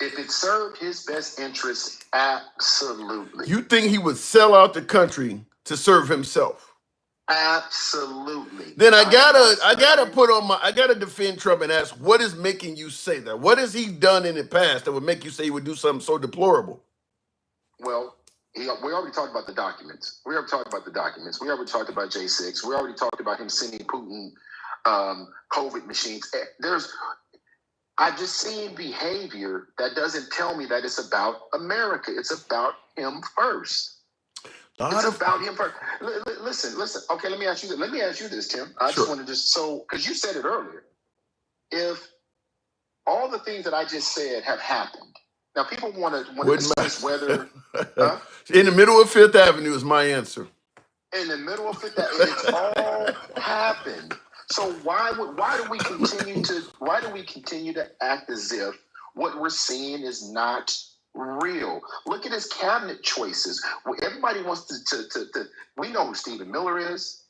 If it served his best interests, absolutely. You think he would sell out the country to serve himself? Absolutely. Then I gotta defend Trump and ask, what is making you say that? What has he done in the past that would make you say he would do something so deplorable? Well, we already talked about the documents. We already talked about J6. We already talked about him sending Putin COVID machines. I've just seen behavior that doesn't tell me that it's about America. It's about him first. About him first. Listen. Okay, let me ask you this, Tim. I just want to because you said it earlier. If all the things that I just said have happened, now people want to discuss whether in the middle of Fifth Avenue is my answer. In the middle of Fifth Avenue, it's all happened. So why do we continue to act as if what we're seeing is not real? Look at his cabinet choices. Everybody wants to we know who Stephen Miller is.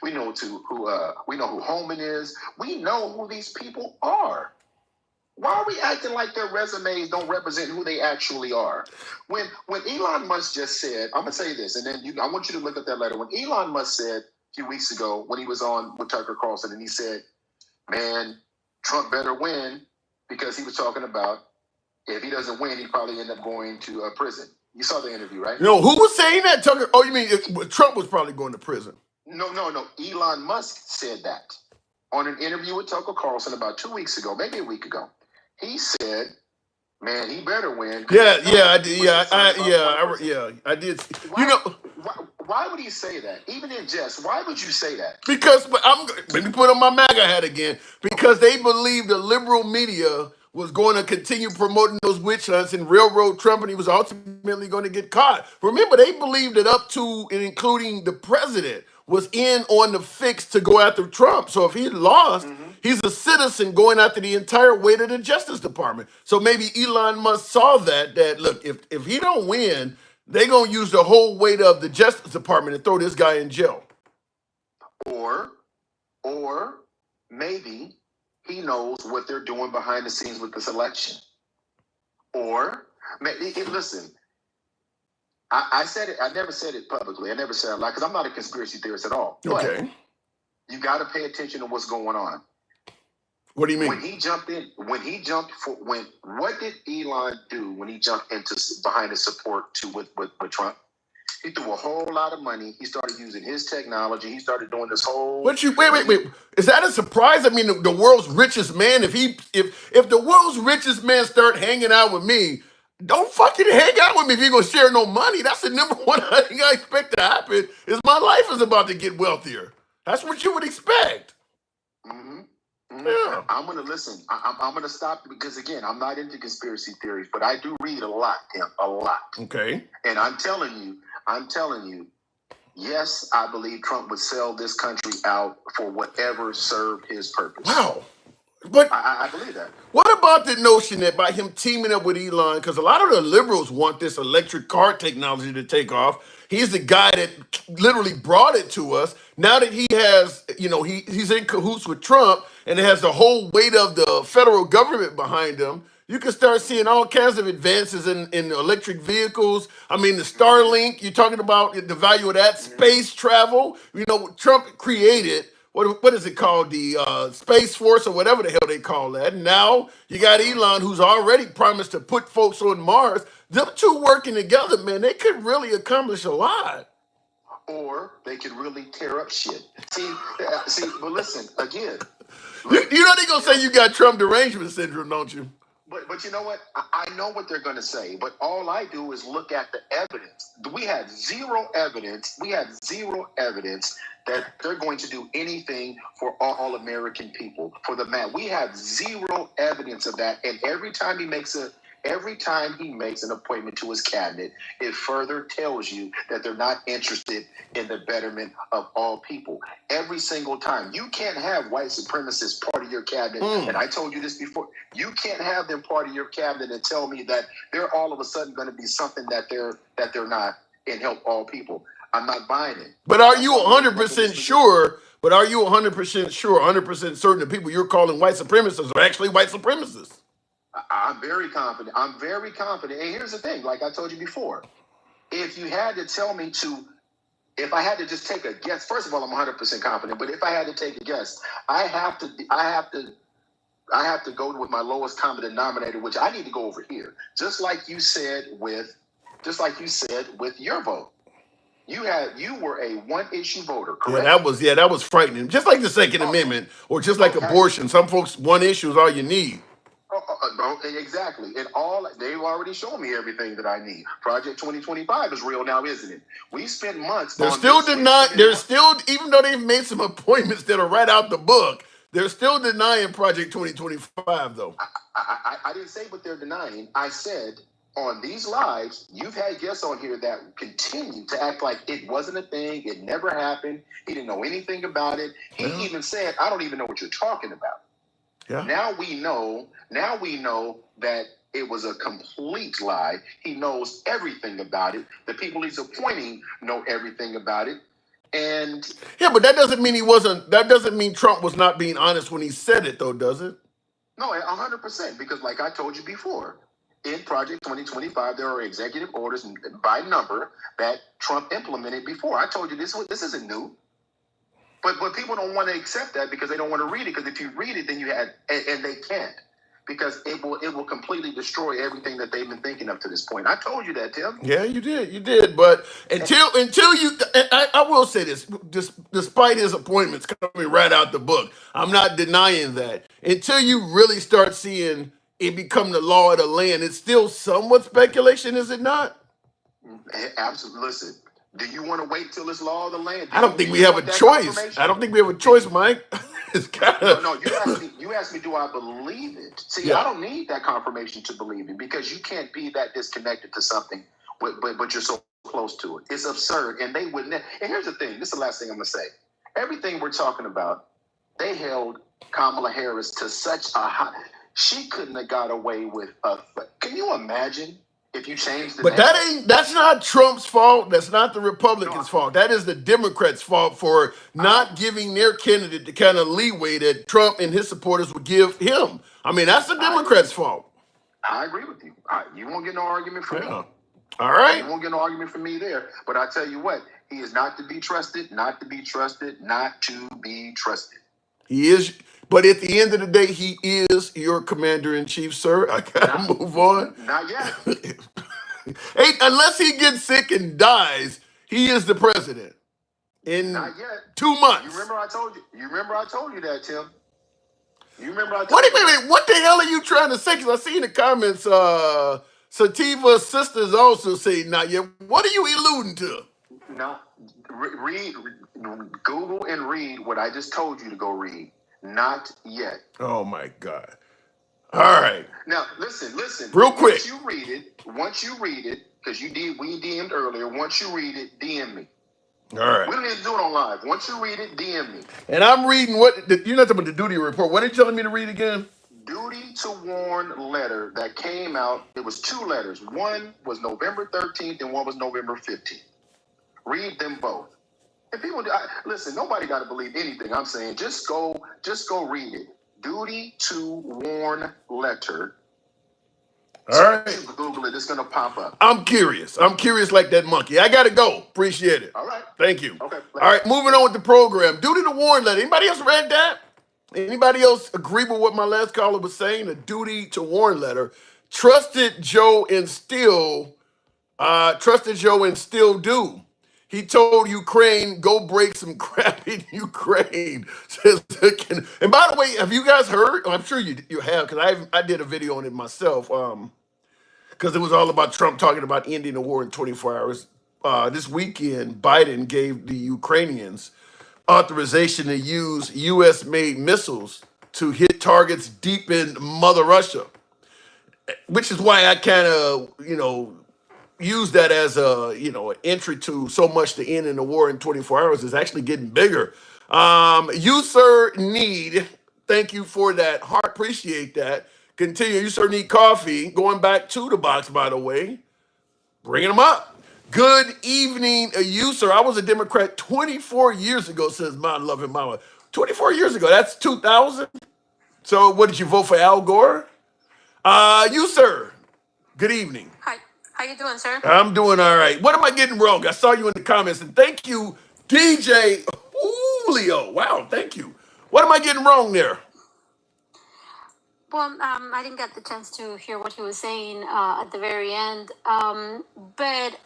We know who Holman is. We know who these people are. Why are we acting like their resumes don't represent who they actually are? When Elon Musk just said, I'm gonna say this, and then I want you to look at that letter. When Elon Musk said a few weeks ago when he was on with Tucker Carlson, and he said, "Man, Trump better win," because he was talking about if he doesn't win, he probably end up going to prison. You saw the interview, right? No, who was saying that? Tucker? Oh, you mean Trump was probably going to prison? No. Elon Musk said that on an interview with Tucker Carlson about 2 weeks ago, maybe a week ago. He said, "Man, he better win." I did. Why would he say that? Even in jest, why would you say that? Because let me put on my MAGA hat again. Because they believe the liberal media was going to continue promoting those witch hunts and railroad Trump, and he was ultimately going to get caught. Remember, they believed that up to and including the president was in on the fix to go after Trump. So if he lost, he's a citizen going after the entire weight of the Justice Department. So maybe Elon Musk saw that look, if he don't win, they're going to use the whole weight of the Justice Department and throw this guy in jail. Or maybe he knows what they're doing behind the scenes with this election. Or, listen, I said it. I never said it publicly. I never said it because I'm not a conspiracy theorist at all. Okay. But you got to pay attention to what's going on. What do you mean? What did Elon do when he jumped into behind his support with Trump? He threw a whole lot of money. He started using his technology. He started doing this whole. Wait. Is that a surprise? I mean, the world's richest man. If the world's richest man start hanging out with me, don't fucking hang out with me if you're gonna share no money. That's the number one thing I expect to happen. Is my life is about to get wealthier. That's what you would expect. Yeah. I'm gonna listen. I'm gonna stop because again, I'm not into conspiracy theories, but I do read a lot, Tim. A lot. Okay. And I'm telling you, yes, I believe Trump would sell this country out for whatever served his purpose. Wow. But I believe that. What about the notion that by him teaming up with Elon, because a lot of the liberals want this electric car technology to take off. He's the guy that literally brought it to us. Now that he has, he's in cahoots with Trump and has the whole weight of the federal government behind him. You can start seeing all kinds of advances in electric vehicles. I mean, the Starlink, you're talking about the value of that, space travel. Trump created, what is it called? The Space Force or whatever the hell they call that. And now you got Elon, who's already promised to put folks on Mars. Them two working together, man, they could really accomplish a lot. Or they could really tear up shit. See, but listen, again. You know they're going to say you got Trump derangement syndrome, don't you? But you know what? I know what they're going to say, but all I do is look at the evidence. We have zero evidence. We have zero evidence that they're going to do anything for all American people, for the man. We have zero evidence of that. And every time he makes an appointment to his cabinet, it further tells you that they're not interested in the betterment of all people. Every single time. You can't have white supremacists part of your cabinet. And I told you this before. You can't have them part of your cabinet and tell me that they're all of a sudden going to be something that they're not and help all people. I'm not buying it. But are you 100% sure? But are you 100% sure, 100% certain the people you're calling white supremacists are actually white supremacists? I'm very confident. I'm very confident. And here's the thing, like I told you before, if you had to tell me if I had to just take a guess, first of all, I'm 100% confident. But if I had to take a guess, I have to go with my lowest common denominator, which I need to go over here. Just like you said with your vote. You were a one-issue voter, correct? That was frightening. Just like the Second Amendment, or just like abortion. Some folks, one issue is all you need. Exactly. And they've already shown me everything that I need. Project 2025 is real now, isn't it? We spent months. They're still even though they've made some appointments that are right out the book, they're still denying Project 2025, though. I didn't say what they're denying. I said on these lives, you've had guests on here that continue to act like it wasn't a thing, it never happened, he didn't know anything about it. He even said, I don't even know what you're talking about. Yeah. Now we know that it was a complete lie. He knows everything about it. The people he's appointing know everything about it. And yeah, but that doesn't mean Trump was not being honest when he said it, though, does it? No, 100%, because like I told you before, in Project 2025, there are executive orders by number that Trump implemented before. I told you this isn't new. But people don't want to accept that because they don't want to read it. Because if you read it, then and they can't, because it will completely destroy everything that they've been thinking up to this point. I told you that, Tim. Yeah, you did. But until you, I will say this: despite his appointments coming right out the book, I'm not denying that. Until you really start seeing it become the law of the land, it's still somewhat speculation, is it not? Absolutely. Listen. Do you want to wait till it's law of the land? I don't think we have a choice. I don't think we have a choice, Mike. It's kind of no. You asked me, do I believe it? See, I don't need that confirmation to believe it, because you can't be that disconnected to something, but you're so close to it. It's absurd, and they wouldn't. And here's the thing. This is the last thing I'm gonna say. Everything we're talking about, they held Kamala Harris to such a high. She couldn't have got away with a. Can you imagine? If you change the but that's not Trump's fault. That's not the Republicans' fault. That is the Democrats' fault for not giving their candidate the kind of leeway that Trump and his supporters would give him. I mean, that's the Democrats' fault. I agree with you. You won't get no argument from me. All right. You won't get no argument from me there. But I tell you what, he is not to be trusted, not to be trusted, not to be trusted. He is. But at the end of the day, he is your commander-in-chief, sir. I gotta move on. Not yet. Hey, unless he gets sick and dies, he is the president. Not yet. 2 months. You remember I told you that, Tim. You remember I told you. Wait, what the hell are you trying to say? Because I see in the comments, Sativa's sisters also say not yet. What are you alluding to? No, read, Google and read what I just told you to go read. Not yet. Oh my God. All right. Now listen. Real quick. Once you read it, because we DM'd earlier. Once you read it, DM me. All right. We don't need to do it on live. Once you read it, DM me. And I'm reading you're not talking about the duty report. What are you telling me to read again? Duty to warn letter that came out. It was 2 letters. One was November 13th and one was November 15th. Read them both. And people, listen, nobody got to believe anything I'm saying. Just go read it. Duty to warn letter. All right. You Google it. It's going to pop up. I'm curious like that monkey. I got to go. Appreciate it. All right. Thank you. Okay. All right. Moving on with the program. Duty to warn letter. Anybody else read that? Anybody else agree with what my last caller was saying? A duty to warn letter. Trusted Joe and still do. He told Ukraine, go break some crap in Ukraine. Says, and by the way, have you guys heard? I'm sure you have, because I did a video on it myself. Because it was all about Trump talking about ending the war in 24 hours. This weekend, Biden gave the Ukrainians authorization to use U.S.-made missiles to hit targets deep in Mother Russia, which is why I kind of, use that as an entry to so much to end in the war in 24 hours is actually getting bigger. You, sir, need, thank you for that heart, appreciate that. Continue, you, sir, need coffee. Going back to the box, by the way, bringing them up. Good evening, you, sir. I was a Democrat 24 years ago, says my loving mama. 24 years ago, that's 2000. So what, did you vote for Al Gore? You, sir, good evening. Hi. How you doing, sir? I'm doing all right. What am I getting wrong? I saw you in the comments, and thank you, DJ Julio. Wow, thank you. What am I getting wrong there? Well, I didn't get the chance to hear what he was saying at the very end. But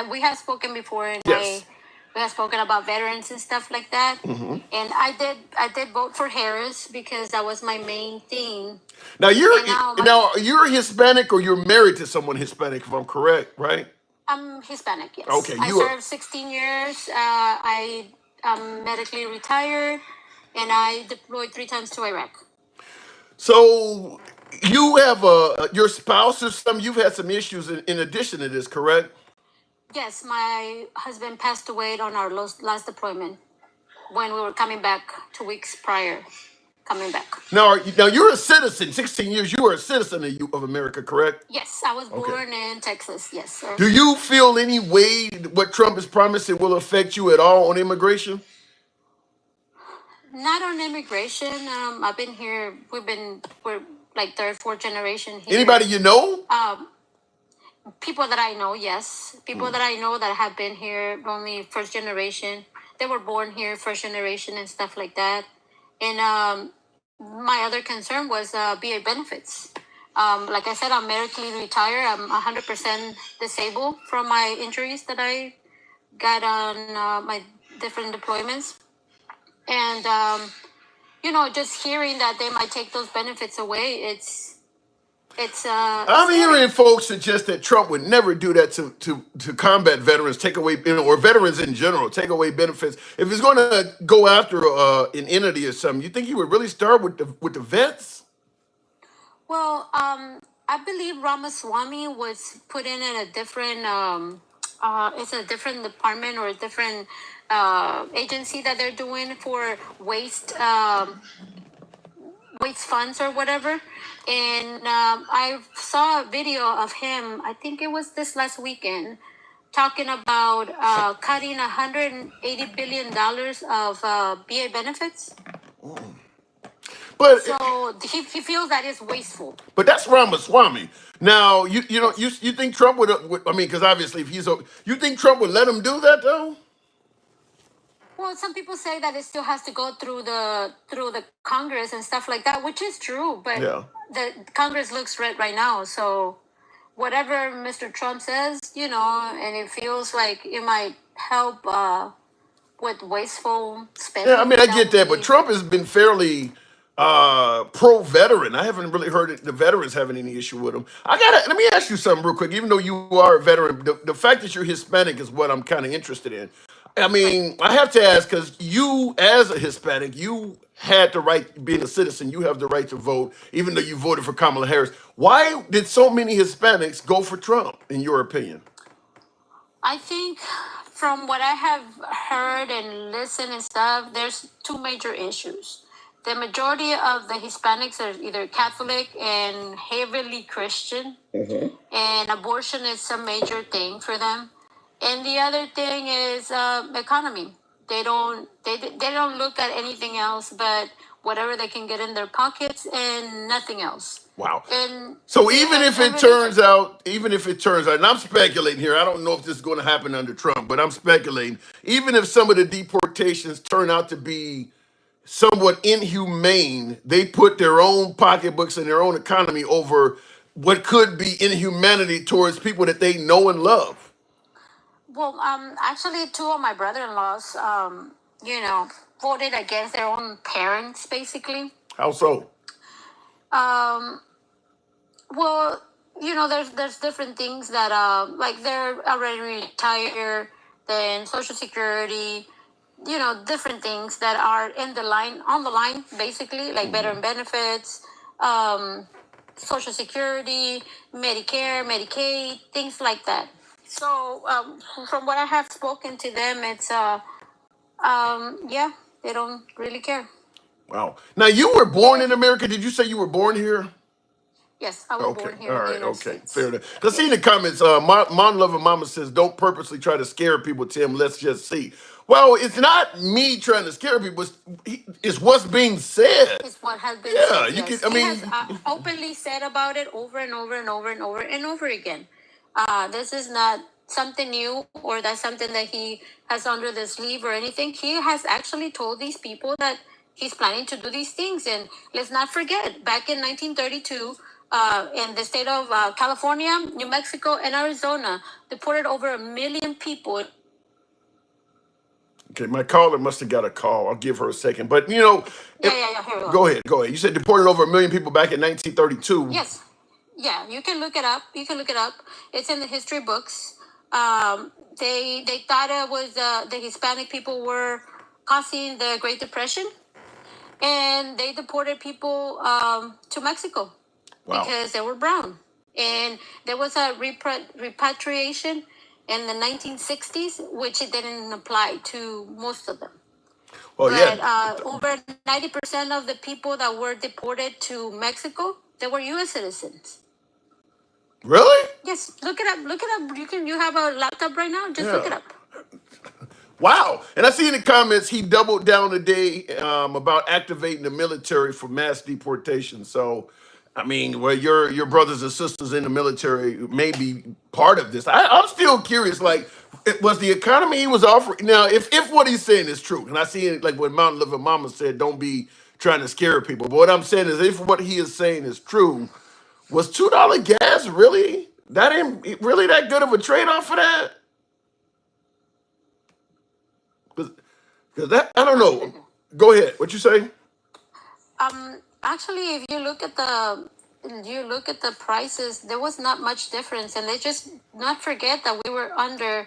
we have spoken before, and Yes. we have spoken about veterans and stuff like that. Mm-hmm. And I did vote for Harris because that was my main thing. Now And you're Hispanic, or you're married to someone Hispanic, if I'm correct, right? I'm Hispanic, yes. Okay, I you are. served 16 years. I'm medically retired, and I deployed 3 times to Iraq. So you have your spouse or some. You've had some issues in addition to this, correct? Yes, my husband passed away on our last deployment when we were coming back 2 weeks prior, coming back. Now you're a citizen. 16 years. You are a citizen of America, correct? Yes, I was Okay. born in Texas. Yes, sir. Do you feel any way what Trump is promising will affect you at all on immigration? Not on immigration. I've been here. We're like 3rd, 4th generation here. Anybody you know? People that I know, yes. People that I know that have been here only 1st generation. They were born here 1st generation and stuff like that. And my other concern was VA benefits. Like I said, I'm medically retired. I'm 100% disabled from my injuries that I got on my different deployments. And, just hearing that they might take those benefits away, it's I'm hearing folks suggest that Trump would never do that to combat veterans, take away, or veterans in general, take away benefits. If he's going to go after an entity or something, you think he would really start with the vets? Well, I believe Ramaswamy was put in a different, it's a different department or a different agency that they're doing for waste funds or whatever. And I saw a video of him, I think it was this last weekend, talking about cutting $180 billion of VA benefits. But So he feels that is wasteful. But that's Ramaswamy. Now, you think Trump would I mean, because obviously if you think Trump would let him do that though? Well, some people say that it still has to go through the Congress and stuff like that, which is true. But Yeah. the Congress looks red right now, so whatever Mr. Trump says, and it feels like it might help with wasteful spending. Yeah, I mean, I get that, but Trump has been fairly pro-veteran. I haven't really heard the veterans having any issue with him. Let me ask you something real quick. Even though you are a veteran, the fact that you're Hispanic is what I'm kind of interested in. I mean, I have to ask, because you, as a Hispanic, you had the right, being a citizen, you have the right to vote, even though you voted for Kamala Harris. Why did so many Hispanics go for Trump, in your opinion? I think from what I have heard and listened and stuff, there's 2 major issues. The majority of the Hispanics are either Catholic and heavily Christian, and abortion is a major thing for them. And the other thing is economy. They don't look at anything else but whatever they can get in their pockets and nothing else. Wow. And So even if it turns out, and I'm speculating here, I don't know if this is going to happen under Trump, but I'm speculating, even if some of the deportations turn out to be somewhat inhumane, they put their own pocketbooks and their own economy over what could be inhumanity towards people that they know and love. Well, actually, two of my brother-in-laws, you know, voted against their own parents, basically. How so? Um, well, you know, there's different things that like they're already retired, then Social Security, you know, different things that are in the line on the line, basically, like veteran benefits, um, Social Security, Medicare, Medicaid, things like that. So, from what I have spoken to them, it's yeah, they don't really care. Wow. Now you were born in America. Did you say you were born here? Yes, I was Okay. born All here in the right. United Okay. Fair States. enough. Cause see in the comments, Mon Lover Mama says, "Don't purposely try to scare people, Tim. Let's just see." Well, it's not me trying to scare people. It's what's being said. Is what has been Yeah. said. You can. Yes, I he has mean, openly said about it over and over and over and over and over again. This is not something new, or that's something that he has under the sleeve or anything. He has actually told these people that he's planning to do these things. And let's not forget, back in 1932, in the state of California, New Mexico, and Arizona, deported over 1 million people. okay. My caller must have got a call. I'll give her a second. But you know, Yeah. Here we go. go ahead. Go ahead. You said deported over 1 million people back in 1932. Yes. Yeah, you can look it up. You can look it up. It's in the history books. They thought it was the Hispanic people were causing the Great Depression, and they deported people to Mexico Wow. because they were brown. And there was a repatriation in the 1960s, which it didn't apply to most of them. Oh But yeah. over 90% of the people that were deported to Mexico, they were U.S. citizens. Really? Yes, look it up. Look it up. You have a laptop right now. Just look it Yeah. up. Wow. And I see in the comments he doubled down today about activating the military for mass deportation. So, I mean, well, your brothers and sisters in the military may be part of this. I'm still curious. Like, was the economy he was offering now? If what he's saying is true, and I see it like what Mountain Living Mama said, don't be trying to scare people. But what I'm saying is, if what he is saying is true, was $2 gas really that good of a trade off for that? Because that I don't know. Go ahead. What you say? Actually, if you look at the prices, there was not much difference, and they just not forget that we were under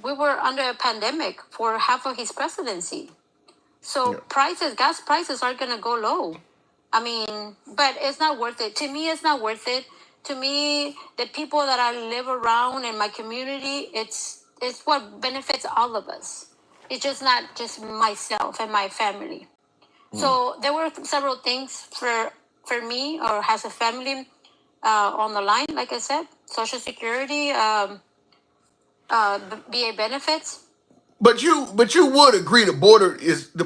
a pandemic for half of his presidency. So gas prices are gonna go low. I mean, but it's not worth it. To me, it's not worth it. To me, the people that I live around in my community, it's what benefits all of us. It's just not just myself and my family. So there were several things for me or as a family on the line. Like I said, Social Security, VA benefits. But you would agree the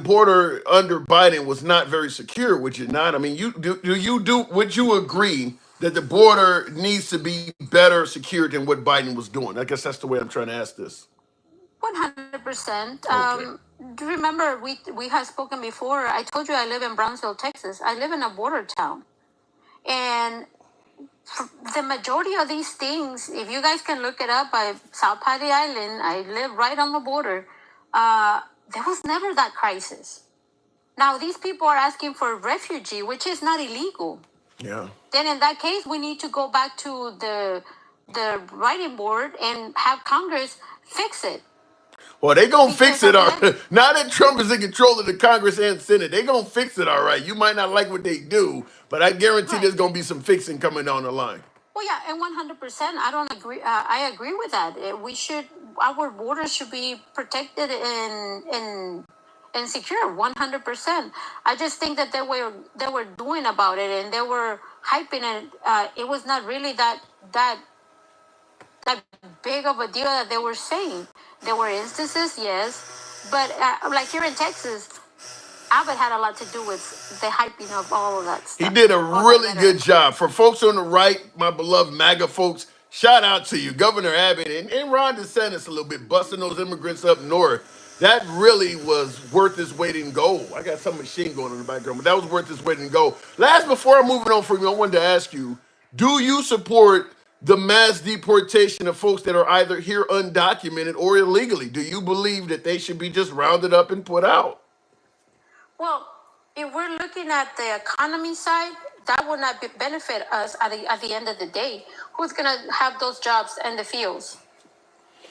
border under Biden was not very secure, would you not? I mean, would you agree that the border needs to be better secured than what Biden was doing? I guess that's the way I'm trying to ask this. 100%. Okay. Do you remember we had spoken before? I told you I live in Brownsville, Texas. I live in a border town, and the majority of these things, if you guys can look it up, by South Paddy Island, I live right on the border. There was never that crisis. Now these people are asking for refugee, which is not illegal. Yeah. Then in that case, we need to go back to the writing board and have Congress fix it. Well, they gonna fix Because it. All at the right. end, Now that Trump is in control of the Congress and Senate, they gonna fix it. All right. You might not like what they do, but I guarantee right. there's gonna be some fixing coming down the line. Well, yeah, and 100%. I don't agree. I agree with that. Our borders should be protected and secure. 100%. I just think that they were doing about it and they were hyping it. It was not really that big of a deal that they were saying. There were instances, yes, but like here in Texas, Abbott had a lot to do with the hyping of all of that He stuff. did a All that really good rhetoric. job. For folks on the right, my beloved MAGA folks, shout out to you. Governor Abbott and Ron DeSantis a little bit, busting those immigrants up north. That really was worth its weight in gold. I got some machine going in the background, but that was worth its weight in gold. Last, before I'm moving on from you, I wanted to ask you, do you support the mass deportation of folks that are either here undocumented or illegally? Do you believe that they should be just rounded up and put out? Well, if we're looking at the economy side, that will not benefit us at the end of the day. Who's going to have those jobs in the fields?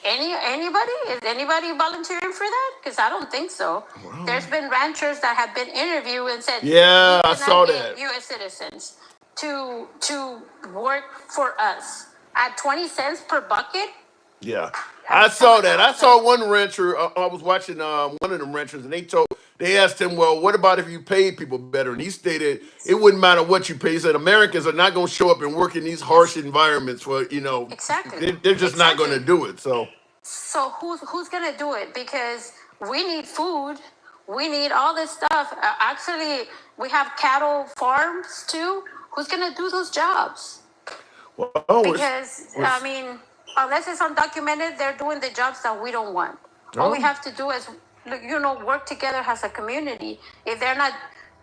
Anybody? Is anybody volunteering for that? Because I don't think so. Wow. There's been ranchers that have been interviewed and said, yeah, I saw get that. U.S. citizens to work for us at 20 cents per bucket. Yeah, I saw that. I saw one rancher. I was watching one of them ranchers, and they asked him, "Well, what about if you paid people better?" And he stated it wouldn't matter what you pay. He said Americans are not going to show up and work in these harsh environments for exactly. They're just not going to do it. So who's going to do it? Because we need food. We need all this stuff. Actually, we have cattle farms too. Who's going to do those jobs? Well, because I mean, unless it's undocumented, they're doing the jobs that we don't want. All we have to do is, work together as a community. If they're not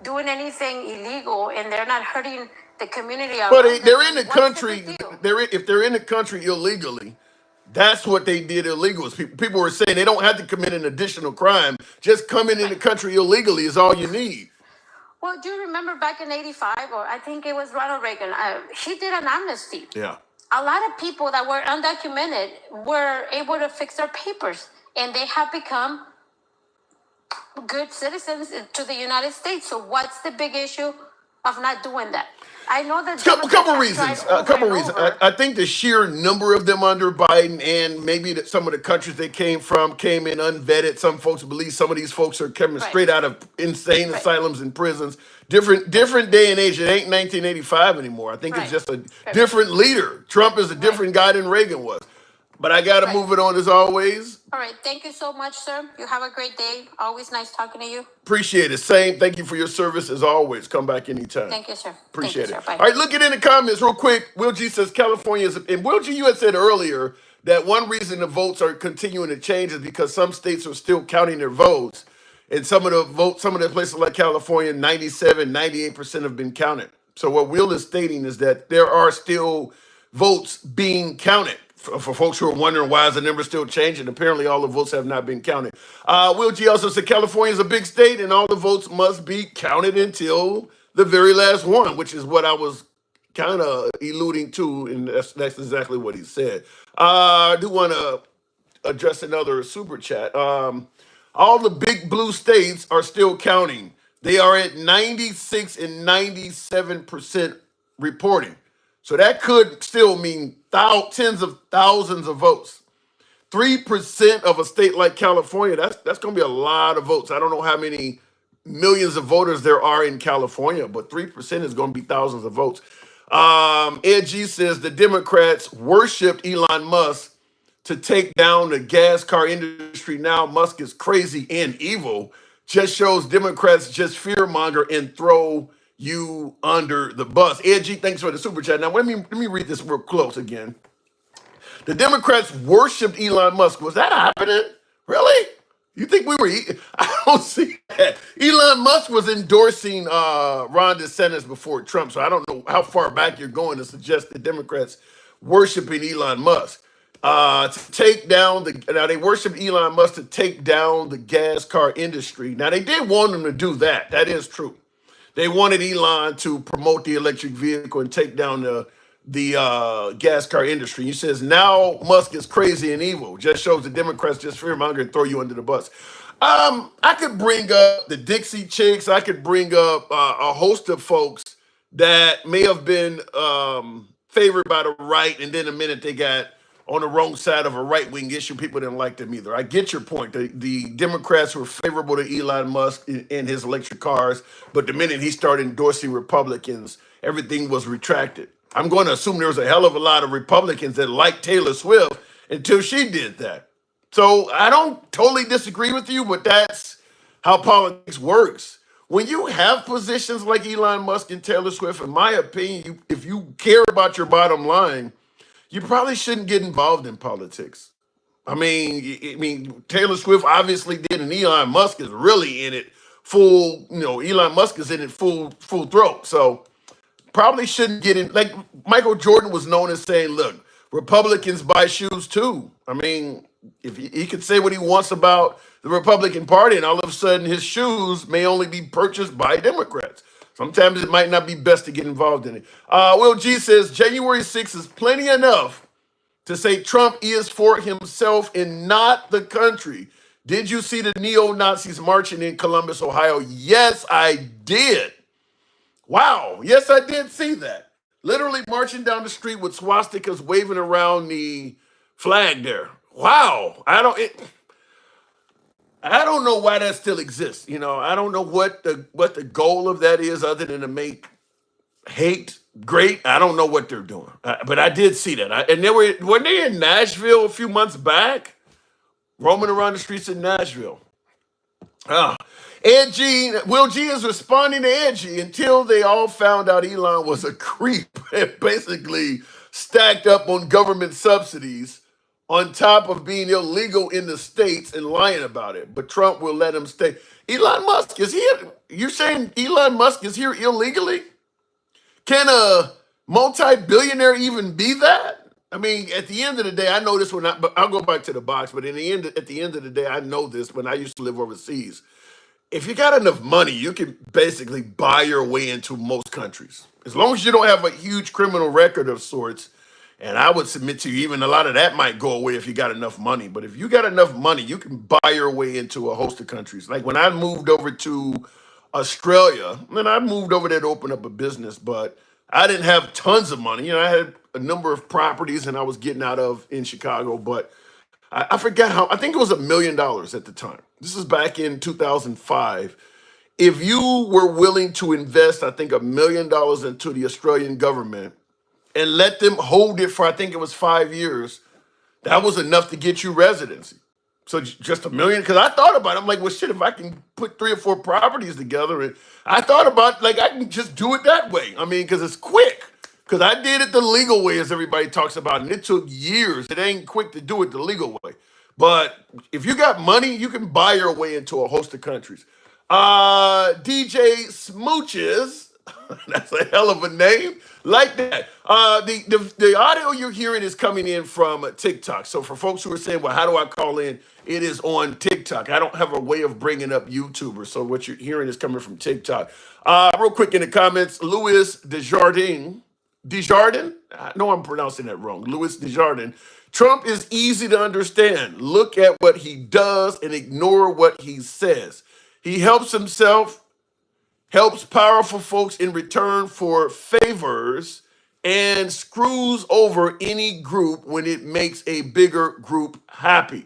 doing anything illegal and they're not hurting the community, but they're in the country. If they're in the country illegally, that's what they did illegal. People were saying they don't have to commit an additional crime. Just coming in the country illegally is all you need. Well, do you remember back in '85, or I think it was Ronald Reagan? He did an amnesty. Yeah. A lot of people that were undocumented were able to fix their papers, and they have become good citizens to the United States. So what's the big issue of not doing that? I know that a couple reasons. I think the sheer number of them under Biden, and maybe that some of the countries they came from came in unvetted. Some folks believe some of these folks are coming straight out of insane asylums and prisons. Different day and age. It ain't 1985 anymore. I think it's just a different leader. Trump is a different guy than Reagan was. But I got to move it on as always. All right. Thank you so much, sir. You have a great day. Always nice talking to you. Appreciate it. Same. Thank you for your service as always. Come back anytime. Thank you, sir. Appreciate it. Bye. All right, look it in the comments real quick. Will G says California is, and Will G, you had said earlier that one reason the votes are continuing to change is because some states are still counting their votes. And some of the places like California, 97, 98% have been counted. So what Will is stating is that there are still votes being counted. For folks who are wondering why is the number still changing, apparently all the votes have not been counted. Will G also said California is a big state and all the votes must be counted until the very last one, which is what I was kind of alluding to, and that's exactly what he said. I do want to address another super chat. All the big blue states are still counting. They are at 96 and 97% reporting. So that could still mean tens of thousands of votes. 3% of a state like California, that's going to be a lot of votes. I don't know how many millions of voters there are in California, but 3% is going to be thousands of votes. Ed G says the Democrats worshipped Elon Musk to take down the gas car industry. Now Musk is crazy and evil. Just shows Democrats just fearmonger and throw you under the bus. Ed G, thanks for the super chat. Now let me read this real close again. The Democrats worshipped Elon Musk. Was that happening? Really? You think we were? I don't see that. Elon Musk was endorsing Ron DeSantis before Trump, so I don't know how far back you're going to suggest the Democrats worshiping Elon Musk. To take down they worship Elon Musk to take down the gas car industry. Now they did want him to do that. That is true. They wanted Elon to promote the electric vehicle and take down the gas car industry. He says now Musk is crazy and evil. Just shows the Democrats just fearmonger and throw you under the bus. I could bring up the Dixie Chicks. I could bring up a host of folks that may have been favored by the right, and then the minute they got on the wrong side of a right-wing issue, people didn't like them either. I get your point. The Democrats were favorable to Elon Musk and his electric cars, but the minute he started endorsing Republicans, everything was retracted. I'm going to assume there was a hell of a lot of Republicans that liked Taylor Swift until she did that. So I don't totally disagree with you, but that's how politics works. When you have positions like Elon Musk and Taylor Swift, in my opinion, if you care about your bottom line, you probably shouldn't get involved in politics. I mean, Taylor Swift obviously did, and Elon Musk is really in it full. Elon Musk is in it full throat. So probably shouldn't get in. Like Michael Jordan was known as saying, look, Republicans buy shoes too. I mean, if he could say what he wants about the Republican Party, and all of a sudden his shoes may only be purchased by Democrats. Sometimes it might not be best to get involved in it. Will G says January 6th is plenty enough to say Trump is for himself and not the country. Did you see the neo-Nazis marching in Columbus, Ohio? Yes, I did. Wow. Yes, I did see that. Literally marching down the street with swastikas waving around the flag there. Wow. I don't know why that still exists. You know, I don't know what the goal of that is other than to make hate great. I don't know what they're doing. But I did see that. And when they in Nashville a few months back, roaming around the streets in Nashville. Ed G, Will G is responding to Ed G until they all found out Elon was a creep and basically stacked up on government subsidies on top of being illegal in the States and lying about it. But Trump will let him stay. Elon Musk, is he, you're saying Elon Musk is here illegally? Can a multi-billionaire even be that? I mean, at the end of the day, I know this when but I'll go back to the box, but at the end of the day, I know this when I used to live overseas. If you got enough money, you can basically buy your way into most countries. As long as you don't have a huge criminal record of sorts, and I would submit to you, even a lot of that might go away if you got enough money. But if you got enough money, you can buy your way into a host of countries. Like when I moved over to Australia, and I moved over there to open up a business, but I didn't have tons of money. You know, I had a number of properties and I was getting out of in Chicago, but I forgot how, I think it was $1 million at the time. This is back in 2005. If you were willing to invest, I think $1 million into the Australian government and let them hold it for, I think it was 5 years, that was enough to get you residency. So just $1 million, because I thought about it. I'm like, well, shit, if I can put 3 or 4 properties together, and I thought about, like, I can just do it that way. I mean, because it's quick. Because I did it the legal way, as everybody talks about, and it took years. It ain't quick to do it the legal way. But if you got money, you can buy your way into a host of countries. DJ Smooches, that's a hell of a name. Like that. The audio you're hearing is coming in from TikTok. So for folks who are saying, well, how do I call in? It is on TikTok. I don't have a way of bringing up YouTubers. So what you're hearing is coming from TikTok. Real quick in the comments, Louis Desjardins. I know I'm pronouncing that wrong. Louis Desjardins. Trump is easy to understand. Look at what he does and ignore what he says. He helps himself, helps powerful folks in return for favors, and screws over any group when it makes a bigger group happy.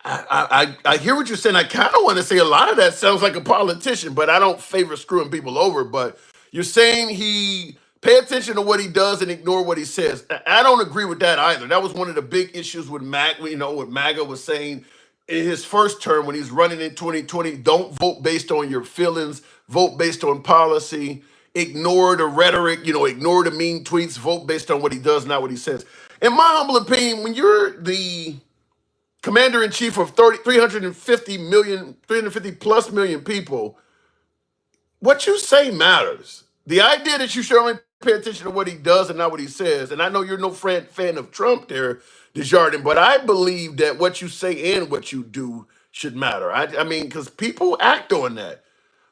I hear what you're saying. I kind of want to say a lot of that sounds like a politician, but I don't favor screwing people over. But you're saying he pay attention to what he does and ignore what he says. I don't agree with that either. That was one of the big issues with what MAGA was saying in his first term when he's running in 2020. Don't vote based on your feelings, vote based on policy, ignore the rhetoric, ignore the mean tweets, vote based on what he does, not what he says. In my humble opinion, when you're the commander-in-chief of 350 plus million people, what you say matters. The idea that you should only pay attention to what he does and not what he says, and I know you're no fan of Trump there, Desjardins, but I believe that what you say and what you do should matter. I mean, because people act on that.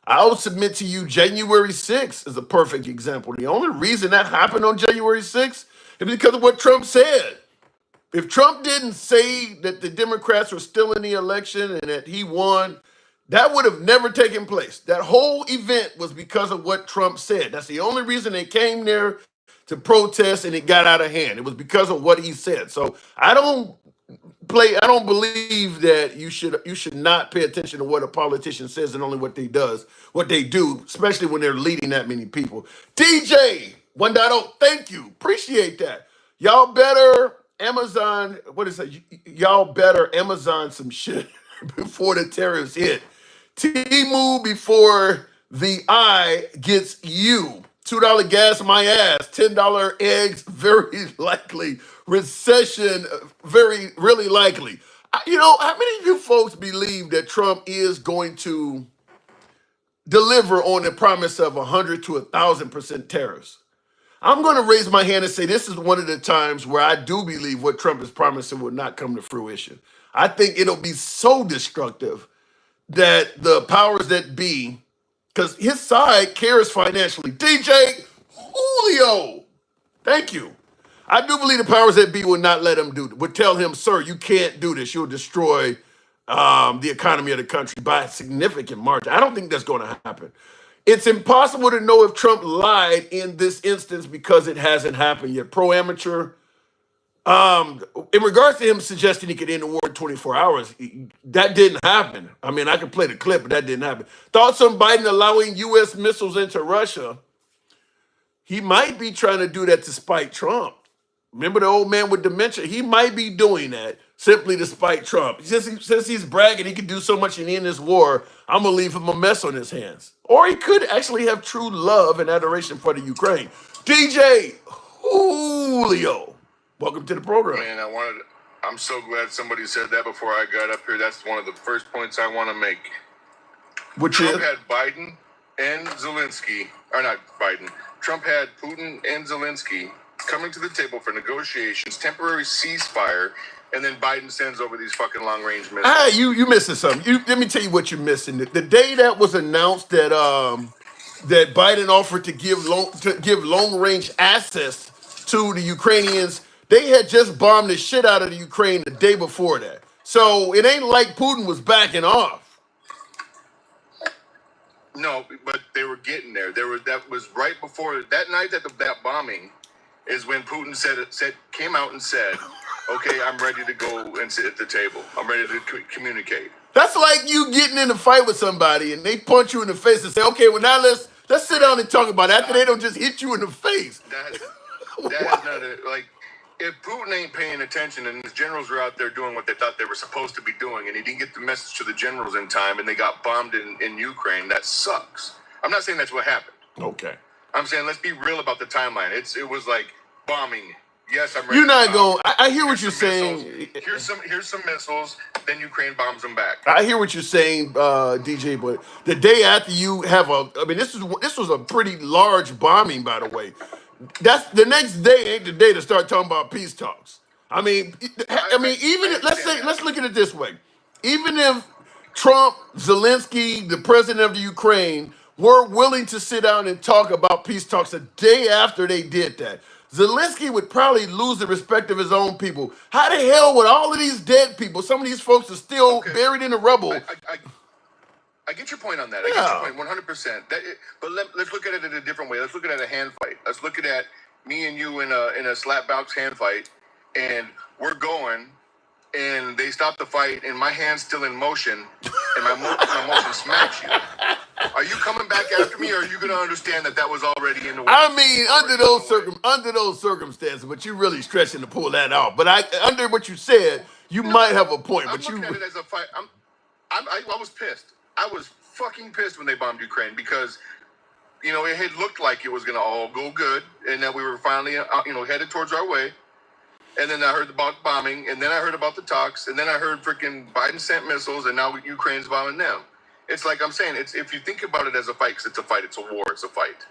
I'll submit to you January 6th is a perfect example. The only reason that happened on January 6th is because of what Trump said. If Trump didn't say that the Democrats were still in the election and that he won, that would have never taken place. That whole event was because of what Trump said. That's the only reason they came there to protest and it got out of hand. It was because of what he said. So I don't believe that you should not pay attention to what a politician says and only what they do, especially when they're leading that many people. DJ 1.0, thank you. Appreciate that. Y'all better Amazon, what is that? Y'all better Amazon some shit before the tariffs hit. Temu before the eye gets you. $2 gas my ass. $10 eggs, very likely. Recession, really likely. How many of you folks believe that Trump is going to deliver on the promise of 100 to 1,000% tariffs. I'm going to raise my hand and say this is one of the times where I do believe what Trump is promising will not come to fruition. I think it'll be so destructive that the powers that be, because his side cares financially. DJ Julio, thank you. I do believe the powers that be will not let him do it, would tell him, sir, you can't do this. You'll destroy the economy of the country by a significant margin. I don't think that's going to happen. It's impossible to know if Trump lied in this instance because it hasn't happened yet. Pro amateur. In regards to him suggesting he could end the war in 24 hours, that didn't happen. I mean, I could play the clip, but that didn't happen. Thoughts on Biden allowing U.S. missiles into Russia? He might be trying to do that to spite Trump. Remember the old man with dementia? He might be doing that simply to spite Trump. Since he's bragging he can do so much in this war, I'm going to leave him a mess on his hands. Or he could actually have true love and adoration for the Ukraine. DJ Julio, welcome to the program. Man, I'm so glad somebody said that before I got up here. That's one of the first points I want to make. Which Trump is? had Biden and Zelensky, or not Biden. Trump had Putin and Zelensky coming to the table for negotiations, temporary ceasefire, and then Biden sends over these fucking long-range missiles. Ah, you missing something. Let me tell you what you're missing. The day that was announced that that Biden offered to give long-range access to the Ukrainians, they had just bombed the shit out of the Ukraine the day before that. So it ain't like Putin was backing off. No, but they were getting there. That was right before that night that that bombing is when Putin came out and said, "Okay, I'm ready to go and sit at the table. I'm ready to communicate." That's like you getting in a fight with somebody and they punch you in the face and say, "Okay, well now let's sit down and talk about it." After they don't just hit you in the face. That has nothing, like, if Putin ain't paying attention and his generals are out there doing what they thought they were supposed to be doing, and he didn't get the message to the generals in time, and they got bombed in Ukraine, that sucks. I'm not saying that's what happened. Okay. I'm saying let's be real about the timeline. It was like bombing. Yes, I'm ready. You're not to going. I hear what you're saying. Missiles. Here's some missiles. Then Ukraine bombs them back. I hear what you're saying, DJ. But the day after you have this was a pretty large bombing, by the way. That's the next day ain't the day to start talking about peace talks. Let's look at it this way. Even if Trump, Zelensky, the president of the Ukraine, were willing to sit down and talk about peace talks a day after they did that, Zelensky would probably lose the respect of his own people. How the hell would all of these dead people, some of these folks are still buried in the rubble? I get your point on that. I get your point 100%. But let's look at it in a different way. Let's look at it as a hand fight. Let's look at it me and you in a slap box hand fight, and we're going, and they stop the fight, and my hand's still in motion, and my motion smacks you. Are you coming back after me, or are you going to understand that was already in the way? I mean, under those circumstances, but you're really stretching to pull that off. But under what you said, you might have a point. I'm looking at it as a fight. I was pissed. I was fucking pissed when they bombed Ukraine because, it had looked like it was going to all go good and that we were finally, headed towards our way. And then I heard about bombing, and then I heard about the talks, and then I heard freaking Biden sent missiles, and now Ukraine's bombing them. It's like I'm saying, if you think about it as a fight, because it's a fight, it's a war, it's a fight.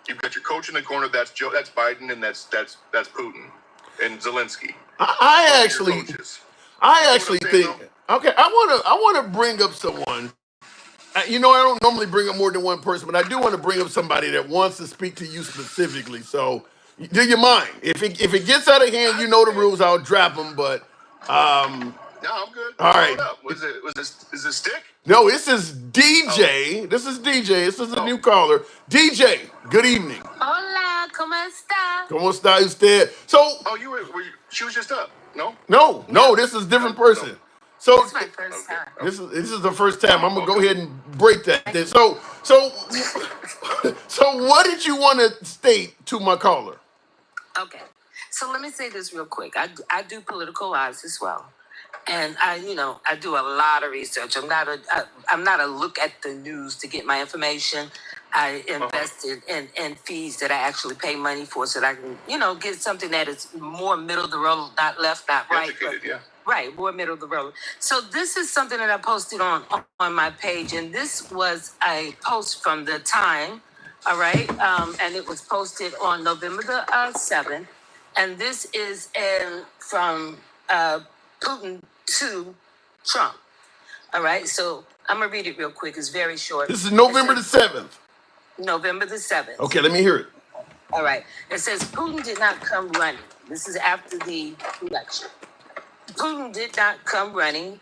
You've got your coach in the corner, that's Biden, and that's Putin and Zelensky. I actually think. Okay, I want to bring up someone. I don't normally bring up more than one person, but I do want to bring up somebody that wants to speak to you specifically. So, do you mind? If it gets out of hand, you know the rules. I'll drop them. But no, I'm good. All right. Is it stick? No, this is DJ. Oh. This is DJ. This is a new caller. DJ, good evening. Hola, ¿cómo está? ¿Cómo está usted? So. Oh, she was just up. No. No. This is a different person. No. So this is my first time. This is the first time. I'm gonna go ahead and break that. So what did you want to state to my caller? Okay, so let me say this real quick. I do political lives as well, and I do a lot of research. I'm not a look at the news to get my information. I invested in fees that I actually pay money for, so that I can, get something that is more middle of the road, not left, not right. Educated, yeah. Right, more middle of the road. So this is something that I posted on my page, and this was a post from the Time, all right, and it was posted on November the 7th, and this is from Putin to Trump, all right. So I'm gonna read it real quick. It's very short. This is November the 7th. November the 7th. Okay, let me hear it. All right. It says Putin did not come running. This is after the election. Putin did not come running.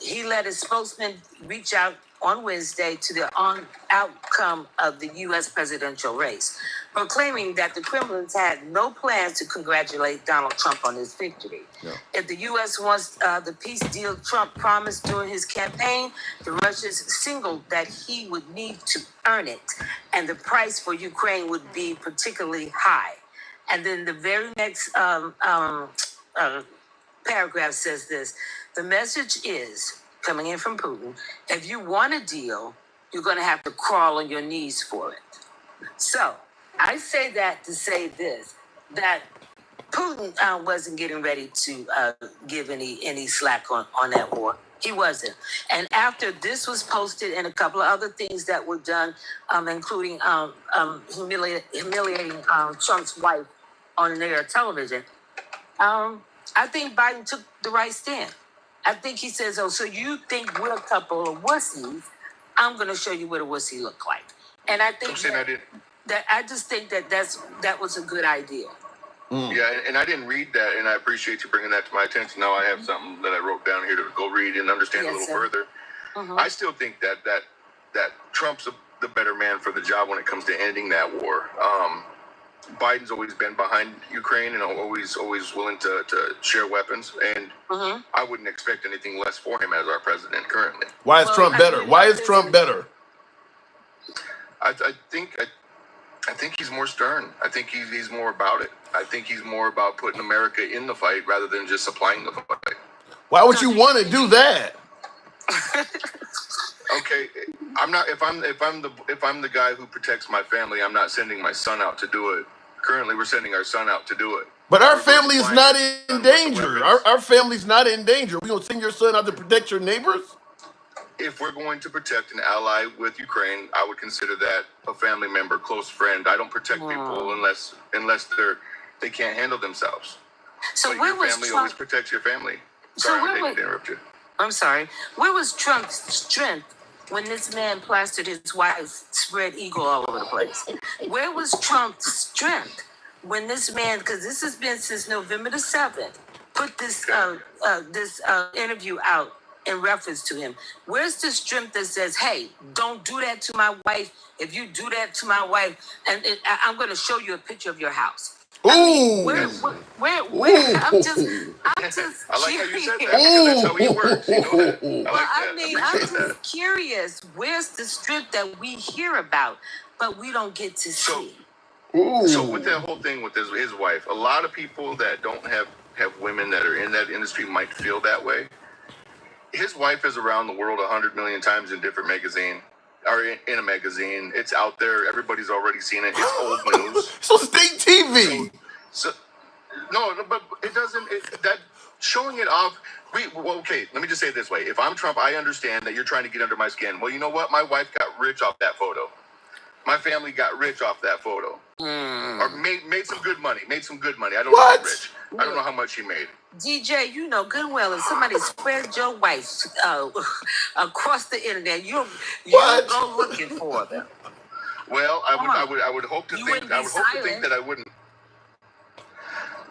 He let his spokesman reach out on Wednesday to the outcome of the U.S. presidential race, proclaiming that the Kremlin had no plans to congratulate Donald Trump on his victory. Yeah. If the U.S. wants the peace deal Trump promised during his campaign, the Russians signaled that he would need to earn it, and the price for Ukraine would be particularly high. And then the very next paragraph says this: the message is coming in from Putin. If you want a deal, you're going to have to crawl on your knees for it. So I say that to say this, that Putin wasn't getting ready to give any slack on that war. He wasn't. And after this was posted and a couple of other things that were done, including humiliating Trump's wife on their television, I think Biden took the right stand. I think he says, oh, so you think we're a couple of wussies? I'm going to show you what a wussy look like. And I think I just think that was a good idea. Yeah, and I didn't read that, and I appreciate you bringing that to my attention. Now I have something that I wrote down here to go read and understand a little further. Mm-hmm. I still think that Trump's the better man for the job when it comes to ending that war. Biden's always been behind Ukraine and always willing to share weapons, and I wouldn't expect anything less for him as our president currently. Why is Trump better? Why is Trump better? I think he's more stern. I think he's more about it. I think he's more about putting America in the fight rather than just supplying the fight. Why would you want to do that? Okay, I'm not. If I'm the guy who protects my family, I'm not sending my son out to do it. Currently, we're sending our son out to do it. But our family is not in danger. Our family's not in danger. We don't send your son out to protect your neighbors? If we're going to protect an ally with Ukraine, I would consider that a family member, close friend. I don't protect people unless they can't handle themselves. So but where your family always protects your family. Sorry, I didn't interrupt you. I'm sorry. Where was Trump's strength when this man plastered his wife's spread eagle all over the place? Where was Trump's strength when this man, because this has been since November the 7th, put this interview out in reference to him? Where's the strength that says, hey, don't do that to my wife. If you do that to my wife, I'm going to show you a picture of your house. Ooh. I mean, where? I'm just I like how you said that because that's how he works. You know that. I'm just curious. Where's the strength that we hear about, but we don't get to see? So with that whole thing with his wife, a lot of people that don't have women that are in that industry might feel that way. His wife is around the world 100 million times in different magazines. Or in a magazine. It's out there. Everybody's already seen it. It's old news. So state TV. No, but it doesn't. That showing it off. Okay, let me just say it this way. If I'm Trump, I understand that you're trying to get under my skin. Well, you know what? My wife got rich off that photo. My family got rich off that photo. Or made some good money. I don't know rich. I don't know how much he made. DJ, you know good well if somebody spread your wife across the internet, you go looking for them. Well, I would hope to think that I wouldn't.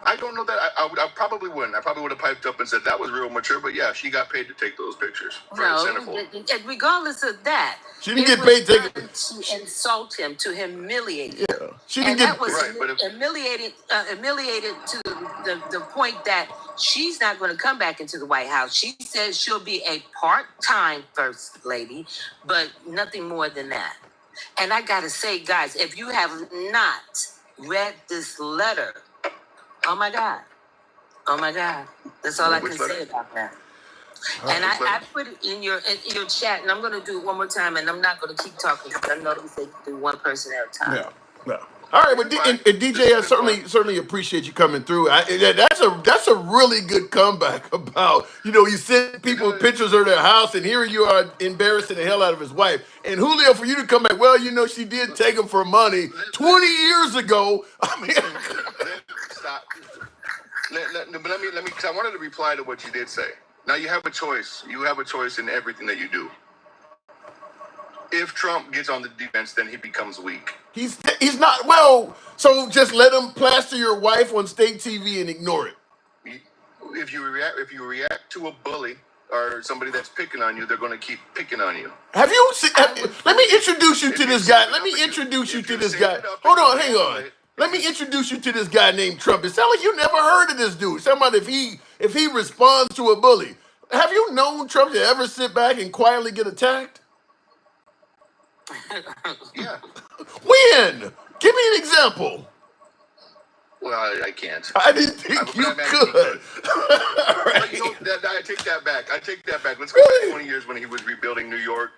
I don't know that I probably wouldn't. I probably would have piped up and said that was real mature, but yeah, she got paid to take those pictures. And regardless of that, she didn't get paid to insult him, to humiliate him. Yeah, she didn't get humiliated to the point that she's not going to come back into the White House. She says she'll be a part-time first lady, but nothing more than that. And I got to say, guys, if you have not read this letter, oh my God. That's all I can say about that. And I put it in your chat, and I'm going to do it one more time, and I'm not going to keep talking because I know we say do one person at a time. Yeah. All right, but and DJ, I certainly appreciate you coming through. That's a really good comeback about, you send people pictures of their house, and here you are embarrassing the hell out of his wife. And Julio, for you to come back, well, she did take him for money 20 years ago. I mean, stop. Let me, because I wanted to reply to what you did say. Now you have a choice. You have a choice in everything that you do. If Trump gets on the defense, then he becomes weak. He's not well. So just let him plaster your wife on state TV and ignore it. If you react to a bully or somebody that's picking on you, they're going to keep picking on you. Have you seen? Let me introduce you to this guy. Let me introduce you to this guy. Hold on, hang on. Let me introduce you to this guy named Trump. It sounds like you never heard of this dude. Somebody, if he responds to a bully, have you known Trump to ever sit back and quietly get attacked? Yeah. When? Give me an example. Well, I can't. I didn't think you could. Right. I take that back. Let's go back 20 years when he was rebuilding New York.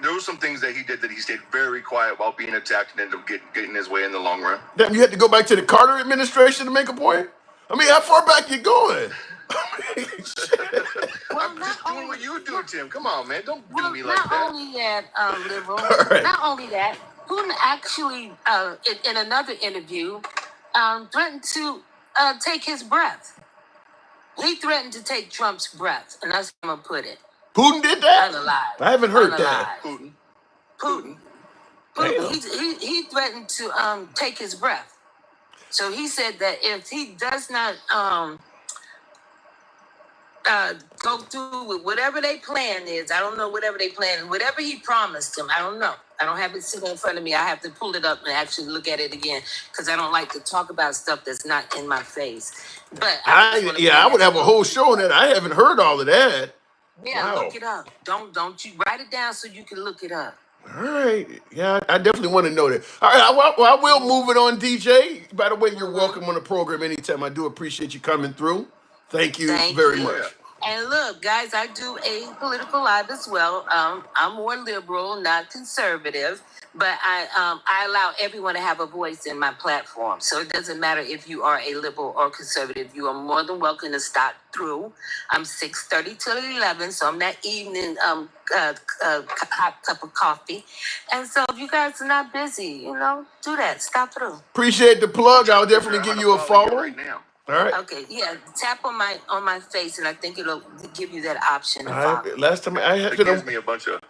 There were some things that he did that he stayed very quiet while being attacked and ended up getting his way in the long run. Damn, you had to go back to the Carter administration to make a point? I mean, how far back you going? I'm just doing what you do, Tim. Come on, man. Don't do me like that. Not only that, liberal. Right. Not only that, Putin actually, in another interview, threatened to take his breath. He threatened to take Trump's breath, and that's how I'm gonna put it. Putin did that? Unalive. I haven't heard that. Putin. He threatened to take his breath. So he said that if he does not go through with whatever their plan is, I don't know whatever they plan, whatever he promised him, I don't know. I don't have it sitting in front of me. I have to pull it up and actually look at it again because I don't like to talk about stuff that's not in my face. But I would have a whole show on that. I haven't heard all of that. Yeah, wow. Look it up. Don't you write it down so you can look it up. All right. Yeah, I definitely want to know that. All right, I will move it on, DJ. By the way, you're welcome on the program anytime. I do appreciate you coming through. Thank you very much. And look, guys, I do a political live as well. I'm more liberal, not conservative, but I allow everyone to have a voice in my platform. So it doesn't matter if you are a liberal or conservative. You are more than welcome to stop through. I'm 6:30 till 11, so I'm that evening hot cup of coffee. And so if you guys are not busy, do that. Stop through. Appreciate the plug. I'll definitely give you a follow right now. All right. Okay. Yeah. Tap on my face, and I think it'll give you that option. Last time I had it gives me a bunch of.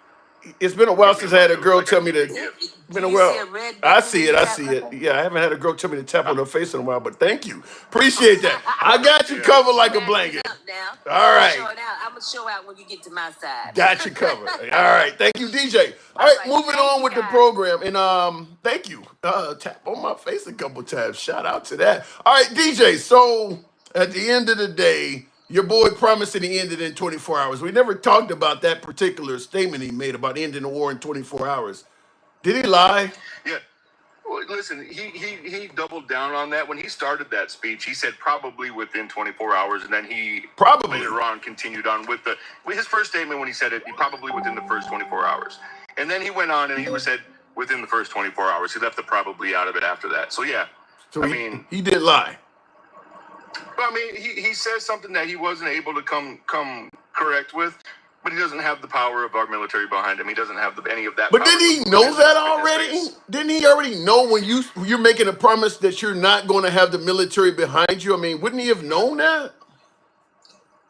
It's been a while since I had a girl tell me to. It's been a while. I see it. Yeah, I haven't had a girl tell me to tap on her face in a while, but thank you. Appreciate that. I got you covered like a blanket. All right. I'm gonna show out when you get to my side. Got you covered. All right. Thank you, DJ. All right, moving on with the program. And thank you. Tap on my face a couple times. Shout out to that. All right, DJ. So at the end of the day, your boy promising he ended in 24 hours. We never talked about that particular statement he made about ending the war in 24 hours. Did he lie? Yeah. Well, listen, he doubled down on that. When he started that speech, he said probably within 24 hours, and then he later on continued on with his first statement when he said it, he probably within the first 24 hours. And then he went on and he said within the first 24 hours. He left the probably out of it after that. So, yeah. So he did lie. Well, I mean, he says something that he wasn't able to come correct with, but he doesn't have the power of our military behind him. He doesn't have any of that. But didn't he know that already? Didn't he already know when you're making a promise that you're not going to have the military behind you? I mean, wouldn't he have known that?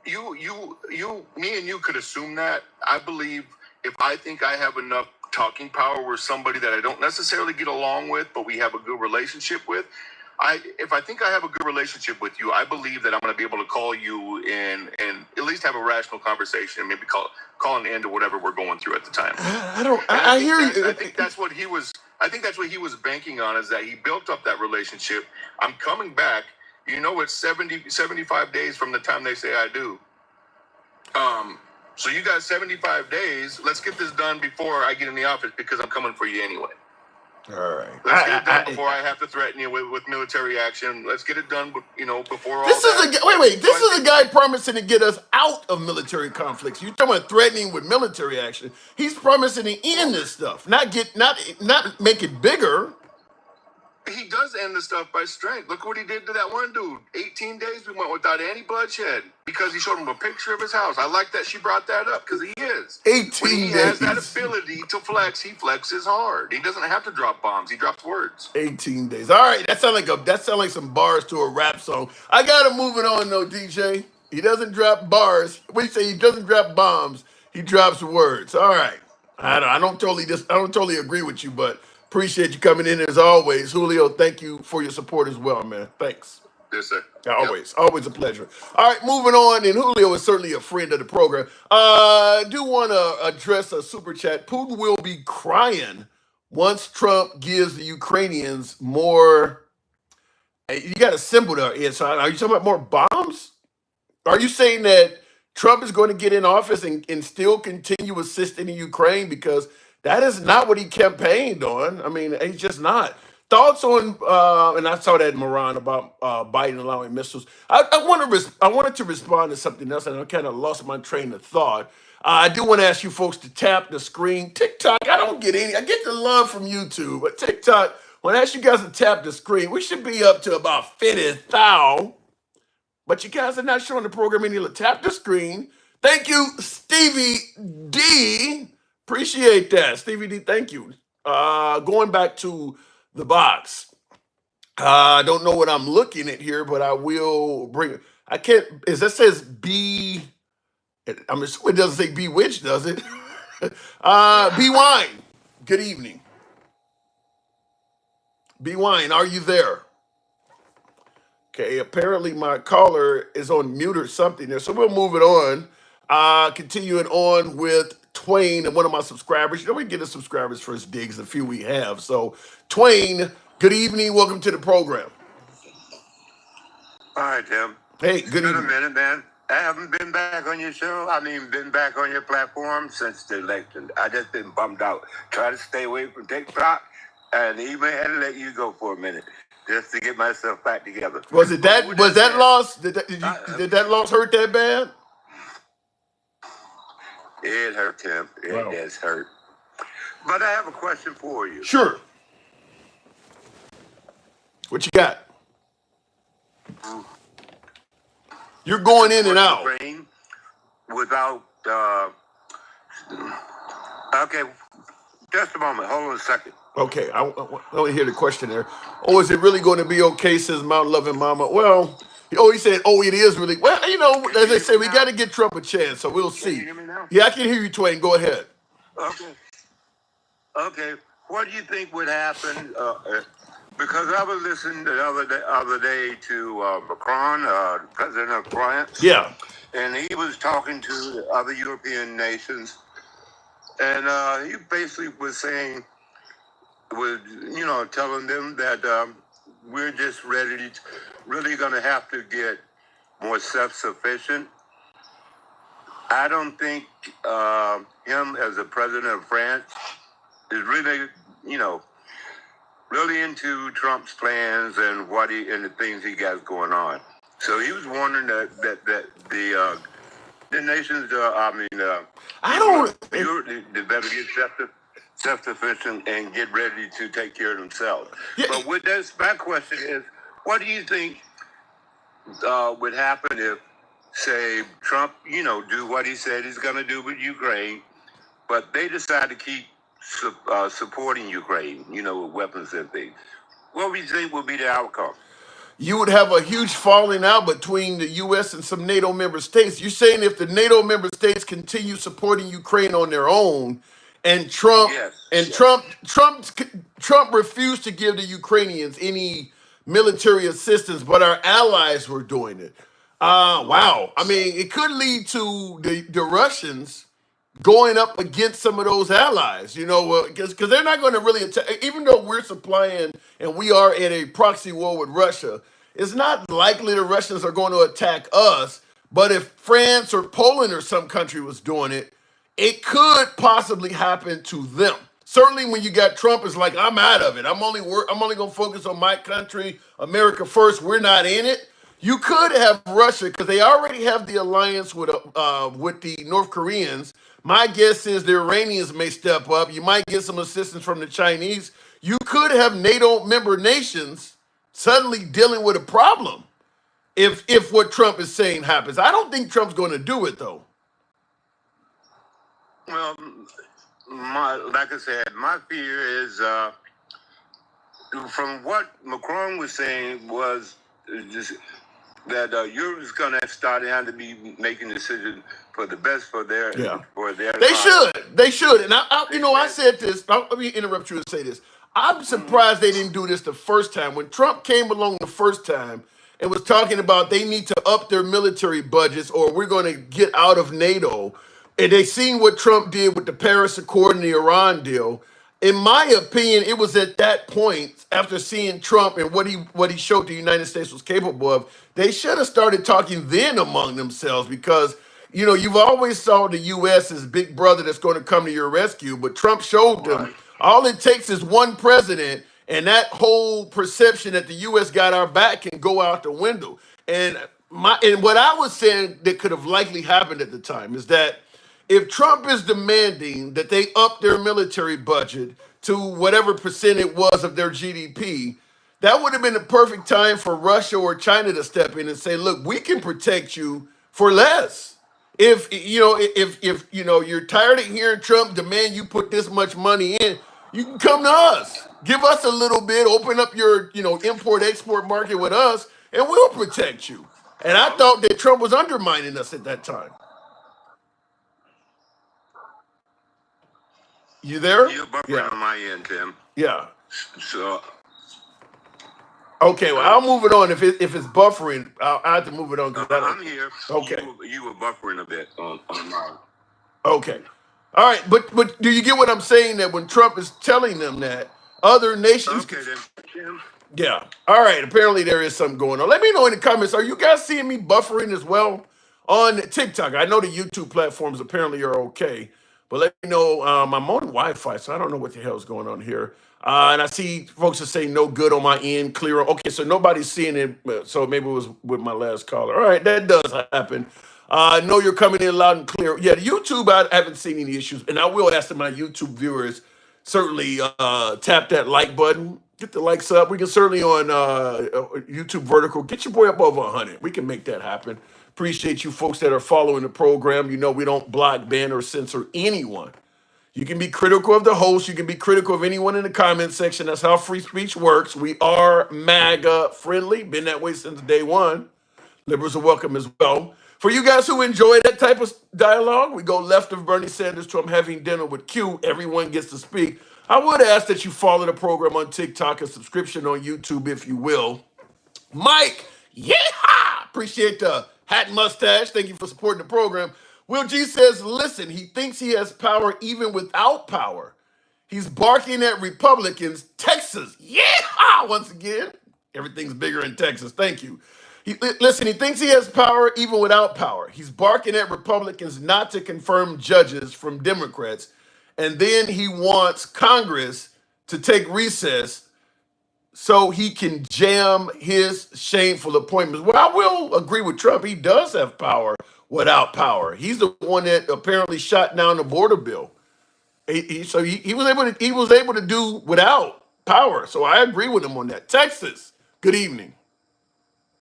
Me and you could assume that. I believe if I think I have enough talking power with somebody that I don't necessarily get along with, but we have a good relationship with, if I think I have a good relationship with you, I believe that I'm going to be able to call you and at least have a rational conversation, maybe call an end to whatever we're going through at the time. I hear you. I think that's what he was banking on, is that he built up that relationship. I'm coming back. It's 75 days from the time they say I do. So you got 75 days. Let's get this done before I get in the office because I'm coming for you anyway. All right. Let's get it done before I have to threaten you with military action. Let's get it done, before all This is that. wait. This is a guy promising to get us out of military conflicts. You talking about threatening with military action? He's promising to end this stuff, not make it bigger. He does end the stuff by strength. Look what he did to that one dude. 18 days we went without any bloodshed because he showed him a picture of his house. I like that she brought that up because he is. 18 when he days. has that ability to flex, he flexes hard. He doesn't have to drop bombs. He drops words. 18 days. All right, that sound like some bars to a rap song. I gotta move it on though, DJ. He doesn't drop bars. We say he doesn't drop bombs. He drops words. All right. I don't totally agree with you, but appreciate you coming in as always. Julio, thank you for your support as well, man. Thanks. Yes, sir. Always a pleasure. All right, moving on. And Julio is certainly a friend of the program. I do want to address a super chat. Putin will be crying once Trump gives the Ukrainians more. You got a symbol there, Ed. So are you talking about more bombs? Are you saying that Trump is going to get in office and still continue assisting in Ukraine? Because that is not what he campaigned on. I mean, he's just not. Thoughts on, and I saw that in Moran about Biden allowing missiles. I wanted to respond to something else, and I kind of lost my train of thought. I do want to ask you folks to tap the screen. TikTok, I don't get any. I get the love from YouTube, but TikTok, when I ask you guys to tap the screen, we should be up to about 50,000. But you guys are not showing the program any. Tap the screen. Thank you, Stevie D. Appreciate that. Stevie D, thank you. Going back to the box. I don't know what I'm looking at here, but I will bring it. I can't, as that says B, I'm assuming it doesn't say bewitched, does it? B Wine, good evening. B Wine, are you there? Okay, apparently my caller is on mute or something there, so we'll move it on. Continuing on with Twain and one of my subscribers. You know, we get the subscribers first digs, the few we have. So, Twain, good evening. Welcome to the program. Hi, Tim. Hey, It's good been a evening. minute, man. I haven't been back on your show. Been back on your platform since the election. I just been bummed out. Try to stay away from TikTok, and even had to let you go for a minute just to get myself back together. Was that loss? Did that loss hurt that bad? It hurt, Tim. It Wow. does hurt. But I have a question for you. Sure. What you got? You're going in and out. Ukraine without. Okay, just a moment. Hold on a second. Okay, I want to hear the question there. Oh, is it really going to be okay, says Mount Loving Mama? Well, he said, oh, it is really. Well, as they say, we got to get Trump a chance, so we'll Can you see. hear me now? Yeah, I can hear you, Twain. Go ahead. Okay. What do you think would happen? Because I was listening the other day to Macron, President of France. Yeah. And he was talking to the other European nations, and he basically was saying, telling them that we're just really going to have to get more self-sufficient. I don't think him as the president of France is really, really into Trump's plans and and the things he got going on. So he was wondering that the nations, they better get self-sufficient and get ready to take care of themselves. Yeah. But with this, my question is, what do you think would happen if, say, Trump, do what he said he's going to do with Ukraine, but they decide to keep supporting Ukraine, with weapons and things? What do you think would be the outcome? You would have a huge falling out between the U.S. and some NATO member states. You're saying if the NATO member states continue supporting Ukraine on their own, and Trump Trump refused to give the Ukrainians any military assistance, but our allies were doing it. Wow. I mean, it could lead to the Russians going up against some of those allies, because they're not going to really attack, even though we're supplying and we are in a proxy war with Russia. It's not likely the Russians are going to attack us, but if France or Poland or some country was doing it, it could possibly happen to them. Certainly, when you got Trump, it's like I'm out of it. I'm only going to focus on my country, America first. We're not in it. You could have Russia because they already have the alliance with the North Koreans. My guess is the Iranians may step up. You might get some assistance from the Chinese. You could have NATO member nations suddenly dealing with a problem if what Trump is saying happens. I don't think Trump's going to do it though. Well, like I said, my fear is from what Macron was saying was just that Europe's going to start having to be making decisions for the best for their They should. And I said this. Let me interrupt you and say this. I'm surprised they didn't do this the first time. When Trump came along the first time and was talking about they need to up their military budgets or we're going to get out of NATO, and they seen what Trump did with the Paris Accord and the Iran deal. In my opinion, it was at that point, after seeing Trump and what he showed the United States was capable of, they should have started talking then among themselves because, you've always saw the U.S. as big brother that's going to come to your rescue, but Trump showed them all it takes is one president, and that whole perception that the U.S. got our back can go out the window. And what I was saying that could have likely happened at the time is that if Trump is demanding that they up their military budget to whatever percent it was of their GDP, that would have been the perfect time for Russia or China to step in and say, look, we can protect you for less. If you're tired of hearing Trump demand you put this much money in, you can come to us. Give us a little bit, open up your import-export market with us, and we'll protect you. And I thought that Trump was undermining us at that time. You there? You're buffering on my end, Tim. Yeah. So. Okay, well, I'll move it on. If it's buffering, I have to move it on. I'm here. Okay. You were buffering a bit on mine. Okay. All right, but do you get what I'm saying? That when Trump is telling them that other nations... Okay, then. Tim. Yeah. All right, apparently there is something going on. Let me know in the comments. Are you guys seeing me buffering as well on TikTok? I know the YouTube platforms apparently are okay. But let me know. I'm on Wi-Fi, so I don't know what the hell is going on here. And I see folks are saying no good on my end, clear. Okay, so nobody's seeing it. So maybe it was with my last caller. All right, that does happen. I know you're coming in loud and clear. Yeah, YouTube, I haven't seen any issues. And I will ask my YouTube viewers, certainly tap that like button. Get the likes up. We can certainly on YouTube vertical, get your boy up over 100. We can make that happen. Appreciate you folks that are following the program. We don't block, ban, or censor anyone. You can be critical of the host. You can be critical of anyone in the comment section. That's how free speech works. We are MAGA friendly. Been that way since day one. Liberals are welcome as well. For you guys who enjoy that type of dialogue, we go left of Bernie Sanders to I'm having dinner with Q. Everyone gets to speak. I would ask that you follow the program on TikTok and subscription on YouTube, if you will. Mike, yeah, appreciate the hat and mustache. Thank you for supporting the program. Will G says, listen, he thinks he has power even without power. He's barking at Republicans. Texas, yeah, once again, everything's bigger in Texas. Thank you. He thinks he has power even without power. He's barking at Republicans not to confirm judges from Democrats. And then he wants Congress to take recess so he can jam his shameful appointments. Well, I will agree with Trump. He does have power without power. He's the one that apparently shot down the border bill. He was able to do without power. So I agree with him on that. Texas, good evening.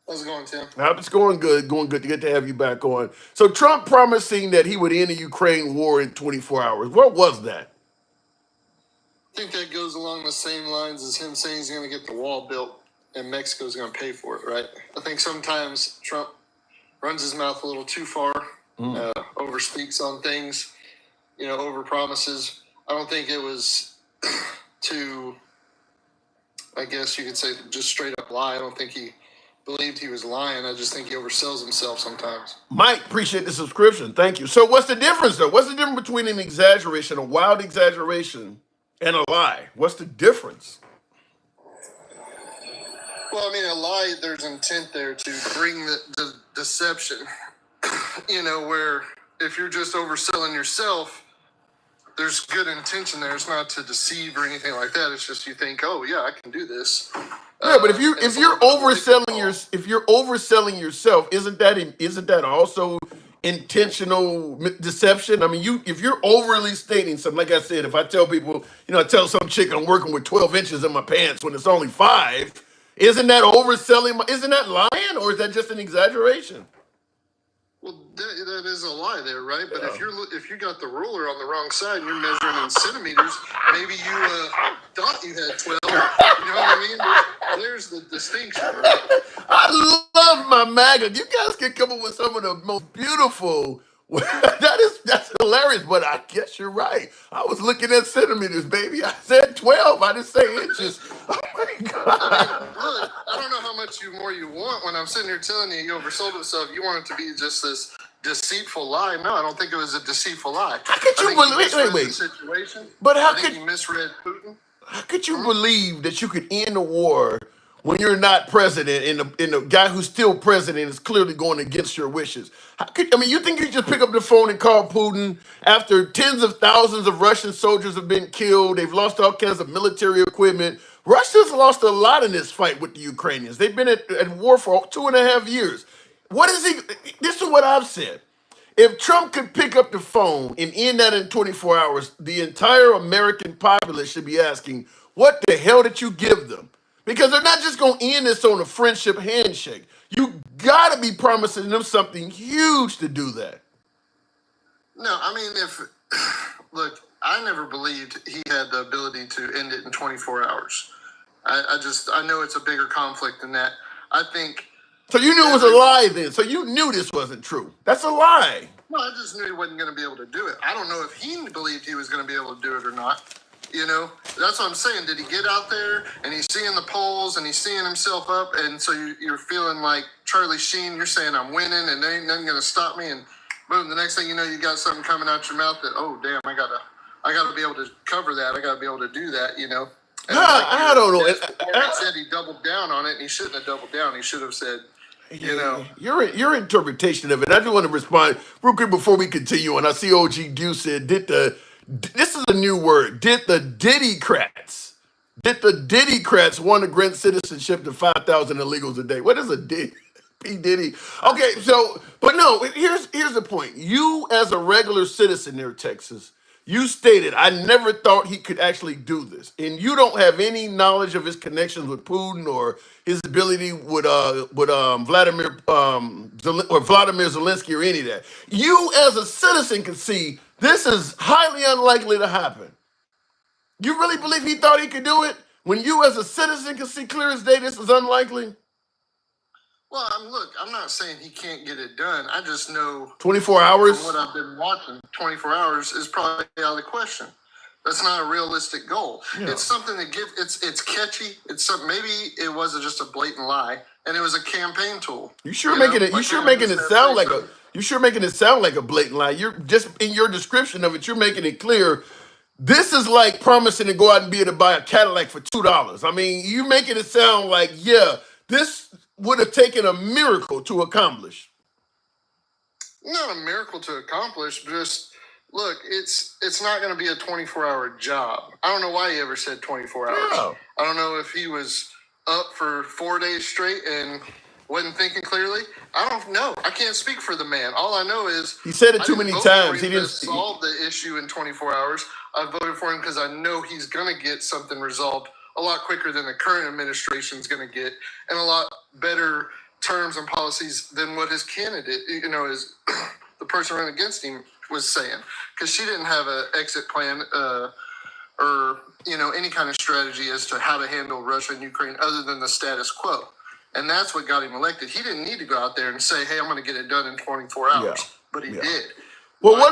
How's it going, Tim? It's going good. Going good to get to have you back on. So Trump promising that he would end the Ukraine war in 24 hours. What was that? I think that goes along the same lines as him saying he's going to get the wall built and Mexico's going to pay for it, right? I think sometimes Trump runs his mouth a little too far, overspeaks on things, over promises. I don't think it was to, I guess you could say, just straight up lie. I don't think he believed he was lying. I just think he oversells himself sometimes. Mike, appreciate the subscription. Thank you. So what's the difference, though? What's the difference between an exaggeration, a wild exaggeration, and a lie? What's the difference? Well, I mean, a lie, there's intent there to bring the deception, where if you're just overselling yourself, there's good intention there. It's not to deceive or anything like that. It's just you think, oh yeah, I can do this. Yeah, but if And it's a you're little bit of a wake-up overselling if you're overselling yourself, isn't that also intentional deception? I mean, if you're overly stating something, like I said, if I tell people, I tell some chick I'm working with 12 inches in my pants when it's only 5, isn't that overselling? Isn't that lying, or is that just an exaggeration? Well, that is a lie there, right? But if you got the ruler on the wrong side and you're measuring in centimeters, maybe you thought you had 12. You know what I mean? There's the distinction. Right? I love my MAGA. You guys can come up with some of the most beautiful. That's hilarious, but I guess you're right. I was looking at centimeters, baby. I said 12. I didn't say inches. Oh my God. I mean, look, I don't know how much more you want when I'm sitting here telling you oversold himself. You want it to be just this deceitful lie. No, I don't think it was a deceitful lie. How could you believe? Wait. The situation. But I think you misread Putin. How could you believe that you could end a war when you're not president and the guy who's still president is clearly going against your wishes? You think you just pick up the phone and call Putin after tens of thousands of Russian soldiers have been killed? They've lost all kinds of military equipment. Russia's lost a lot in this fight with the Ukrainians. They've been at war for 2.5 years. This is what I've said. If Trump could pick up the phone and end that in 24 hours, the entire American populace should be asking, what the hell did you give them? Because they're not just going to end this on a friendship handshake. You got to be promising them something huge to do that. No, I mean, look, I never believed he had the ability to end it in 24 hours. I know it's a bigger conflict than that. I think. So you knew it was a lie then. So you knew this wasn't true. That's a lie. No, I just knew he wasn't going to be able to do it. I don't know if he believed he was going to be able to do it or not. That's what I'm saying. Did he get out there and he's seeing the polls and he's seeing himself up? And so you're feeling like Charlie Sheen, you're saying I'm winning and there ain't nothing going to stop me. And boom, the next thing you know, you got something coming out your mouth that, oh, damn, I gotta be able to cover that. I got to be able to do that, And I don't know. He said he doubled down on it and he shouldn't have doubled down. He should have said, Your interpretation of it. I just want to respond real quick before we continue. And I see OG Deuce said, this is a new word. Did the Diddycrats want to grant citizenship to 5,000 illegals a day? What is a Diddy? P. Diddy. Okay, but no, here's the point. You as a regular citizen there, Texas, you stated, I never thought he could actually do this. And you don't have any knowledge of his connections with Putin or his ability with Vladimir Zelensky or any of that. You as a citizen can see this is highly unlikely to happen. You really believe he thought he could do it? When you as a citizen can see clear as day this is unlikely? Well, I'm not saying he can't get it done. I just know 24 hours. From what I've been watching, 24 hours is probably out of the question. That's not a realistic goal. Yeah. It's something that it's catchy. It's something, maybe it wasn't just a blatant lie, and it was a campaign tool. You sure making it sound like a blatant lie. You're just in your description of it. You're making it clear. This is like promising to go out and be able to buy a Cadillac for $2. I mean, you making it sound like, this would have taken a miracle to accomplish. Not a miracle to accomplish, just look, it's not going to be a 24-hour job. I don't know why he ever said 24 hours. Yeah. I don't know if he was up for 4 days straight and wasn't thinking clearly. I don't know. I can't speak for the man. All I know is he said it too many times. He didn't solve the issue in 24 hours. I voted for him because I know he's going to get something resolved a lot quicker than the current administration is going to get, and a lot better terms and policies than what his candidate, is the person running against him was saying, because she didn't have an exit plan or any kind of strategy as to how to handle Russia and Ukraine other than the status quo, and that's what got him elected. He didn't need to go out there and say, "Hey, I'm going to get it done in 24 hours," but he did. Well, what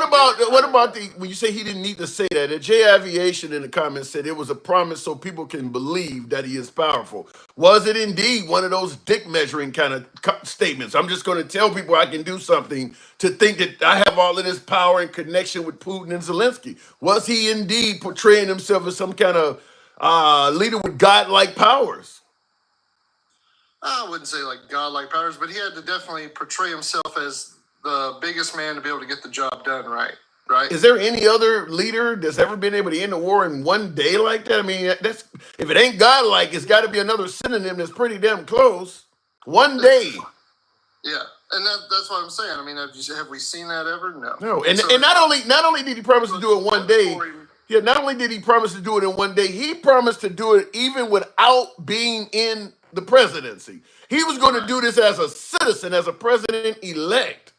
about when you say he didn't need to say that? J Aviation in the comments said it was a promise so people can believe that he is powerful. Was it indeed one of those dick measuring kind of statements? I'm just going to tell people I can do something to think that I have all of this power and connection with Putin and Zelensky. Was he indeed portraying himself as some kind of leader with godlike powers? I wouldn't say like godlike powers, but he had to definitely portray himself as the biggest man to be able to get the job done right. right? Is there any other leader that's ever been able to end the war in one day like that? I mean, that's if it ain't godlike, it's got to be another synonym that's pretty damn close. One day. Yeah, and that's what I'm saying. I mean, have we seen that ever? No. No, and So, and not only did he promise to do it one day, for him, yeah, not only did he promise to do it in one day, he promised to do it even without being in the presidency. He was going to do this as a citizen, as a president elect.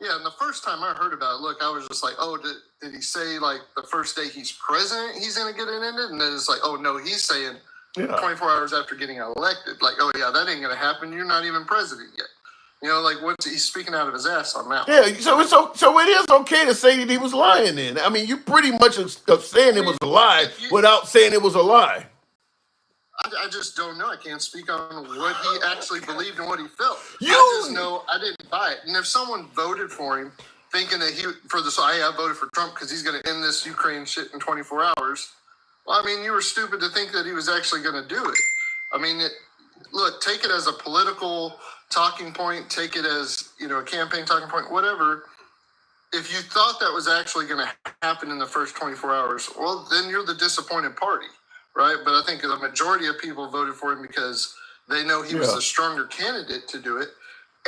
yeah, and the first time I heard about it, look, I was just like, oh, did he say like the first day he's president he's going to get it ended? And then it's like, oh, no, he's saying 24 hours after getting elected. Like, oh, yeah, that ain't going to happen. You're not even president yet. You know, like he's speaking out of his ass on that. Yeah, so it is okay to say that he was lying then. I mean, you pretty much are saying it was a lie without saying it was a lie. I just don't know. I can't speak on what he actually believed and what he felt. You- I just know I didn't buy it. And if someone voted for him thinking that I voted for Trump because he's going to end this Ukraine shit in 24 hours, well, I mean, you were stupid to think that he was actually going to do it. I mean, look, take it as a political talking point, take it as, a campaign talking point, whatever. If you thought that was actually going to happen in the first 24 hours, well, then you're the disappointed party, right? But I think the majority of people voted for him because they know he was a stronger candidate to do it.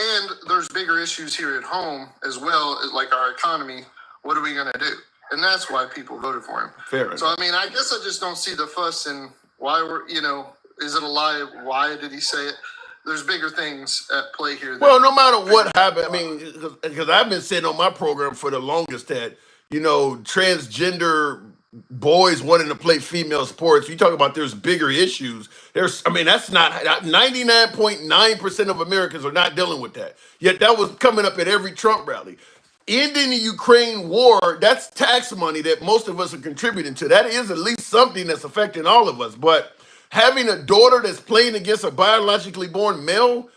And there's bigger issues here at home as well, as like our economy. What are we going to do? And that's why people voted for him. Fair enough. So, I mean, I guess I just don't see the fuss in why is it a lie? Why did he say it? There's bigger things at play here. Well, no matter what happened, I mean, because I've been saying on my program for the longest that, transgender boys wanting to play female sports, you talk about there's bigger issues. That's not 99.9% of Americans are not dealing with that. Yet that was coming up at every Trump rally. Ending the Ukraine war, that's tax money that most of us are contributing to. That is at least something that's affecting all of us. But having a daughter that's playing against a biologically born male,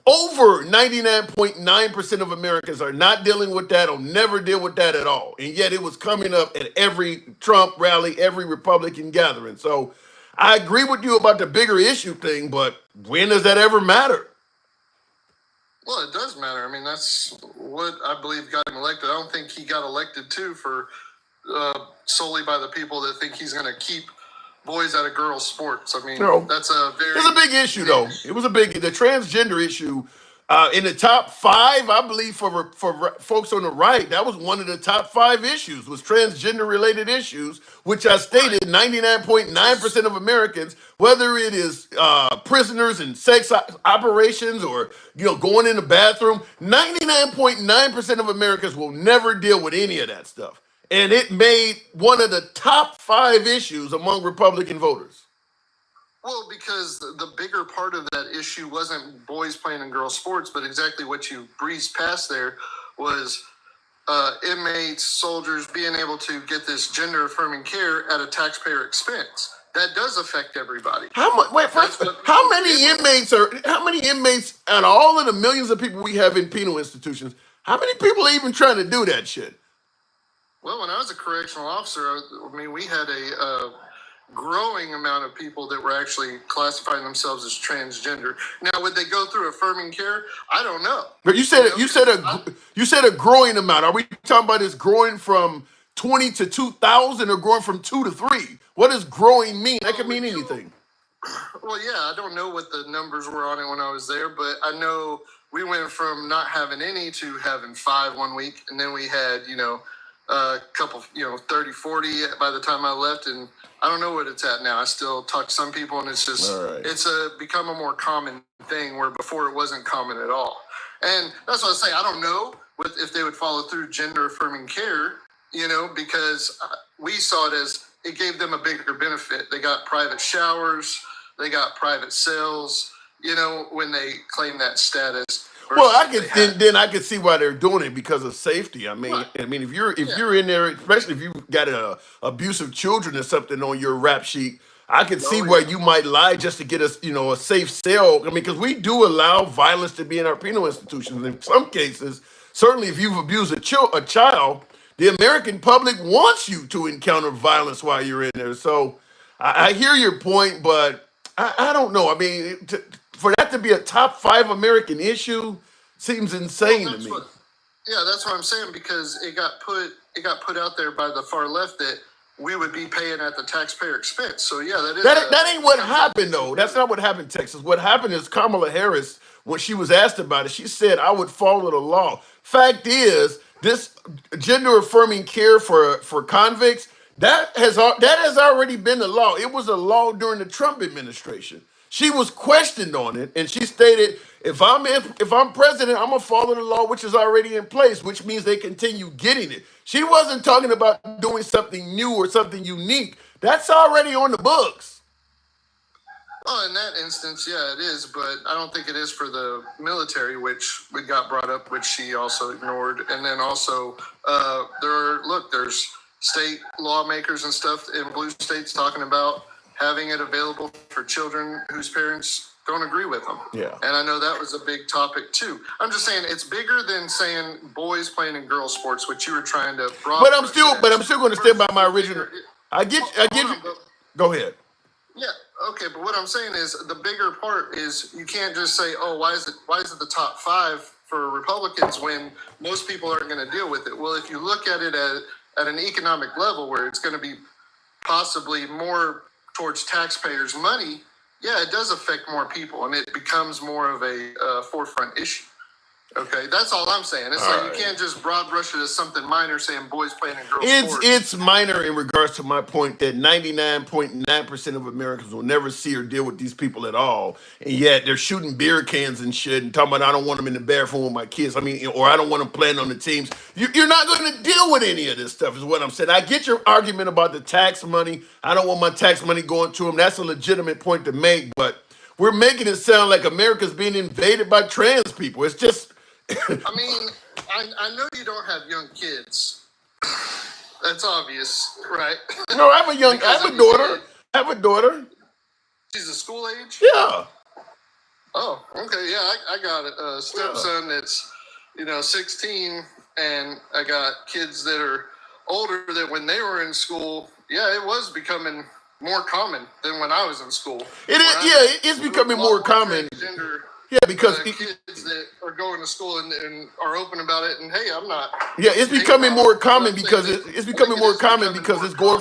over 99.9% of Americans are not dealing with that or never deal with that at all. And yet it was coming up at every Trump rally, every Republican gathering. So I agree with you about the bigger issue thing, but when does that ever matter? Well, it does matter. I mean, that's what I believe got him elected. I don't think he got elected for solely by the people that think he's going to keep boys out of girls' sports. I mean, that's it's a big issue, though. It was the transgender issue in the top 5, I believe, for folks on the right. That was one of the top 5 issues, was transgender-related issues, which I stated 99.9% of Americans, whether it is prisoners and sex operations or going in the bathroom, 99.9% of Americans will never deal with any of that stuff. And it made one of the top 5 issues among Republican voters. Well, because the bigger part of that issue wasn't boys playing in girls' sports, but exactly what you breezed past there was inmates, soldiers being able to get this gender-affirming care at a taxpayer expense. That does affect everybody. How many inmates out of all of the millions of people we have in penal institutions, how many people are even trying to do that shit? Well, when I was a correctional officer, I mean, we had a growing amount of people that were actually classifying themselves as transgender. Now, would they go through affirming care? I don't know. But you said a growing amount. Are we talking about this growing from 20 to 2,000 or growing from 2 to 3? What does growing mean? That could mean anything. Well, yeah, I don't know what the numbers were on it when I was there, but I know we went from not having any to having 5 one week, and then we had, a couple, 30, 40 by the time I left, and I don't know what it's at now. I still talk to some people, and it's just, it's become a more common thing where before it wasn't common at all. And that's what I say. I don't know if they would follow through gender-affirming care, because we saw it as it gave them a bigger benefit. They got private showers, they got private cells, when they claim that status. Well, I could see why they're doing it because of safety. I mean, if you're in there, especially if you got abusive children or something on your rap sheet, I could see where you might lie just to get us, a safe cell. I mean, because we do allow violence to be in our penal institutions. In some cases, certainly if you've abused a child, the American public wants you to encounter violence while you're in there. So I hear your point, but I don't know. I mean, for that to be a top 5 American issue seems insane to me. Yeah, that's what I'm saying, because it got put out there by the far left that we would be paying at the taxpayer expense. So yeah, That ain't what happened though. That's not what happened in Texas. What happened is Kamala Harris, when she was asked about it, she said, "I would follow the law." Fact is, this gender affirming care for convicts that has already been the law. It was a law during the Trump administration. She was questioned on it, and she stated, if I'm president, I'm gonna follow the law which is already in place, which means they continue getting it. She wasn't talking about doing something new or something unique. That's already on the books. Well, in that instance, yeah, it is, but I don't think it is for the military, which we got brought up, which she also ignored. And then also, there's state lawmakers and stuff in blue states talking about having it available for children whose parents don't agree with them. Yeah. And I know that was a big topic too. I'm just saying it's bigger than saying boys playing in girls sports, which you were trying to broad. But I'm still going to stand by my original. I get you. Go ahead. Yeah, okay, but what I'm saying is the bigger part is you can't just say, oh, why is it the top 5 for Republicans when most people aren't going to deal with it? Well, if you look at it at an economic level where it's going to be possibly more towards taxpayers' money, yeah, it does affect more people, and it becomes more of a forefront issue. Okay, that's all I'm saying. It's all like right. You can't just broad brush it as something minor, saying boys playing in girls sports. It's minor in regards to my point that 99.9% of Americans will never see or deal with these people at all, and yet they're shooting beer cans and shit and talking about I don't want them in the bathroom with my kids. I mean, or I don't want them playing on the teams. You're not going to deal with any of this stuff, is what I'm saying. I get your argument about the tax money. I don't want my tax money going to them. That's a legitimate point to make, but we're making it sound like America's being invaded by trans people. It's just. I mean, I know you don't have young kids. That's obvious, right? No, I have a daughter. I have a daughter. She's a school age? Yeah. Oh, okay. Yeah, I got a stepson that's, 16, and I got kids that are older that when they were in school, yeah, it was becoming more common than when I was in school. It's becoming more common. Yeah, because kids that are going to school and are open about it, and hey, I'm not. Yeah, it's becoming more common because it's becoming more common because it's going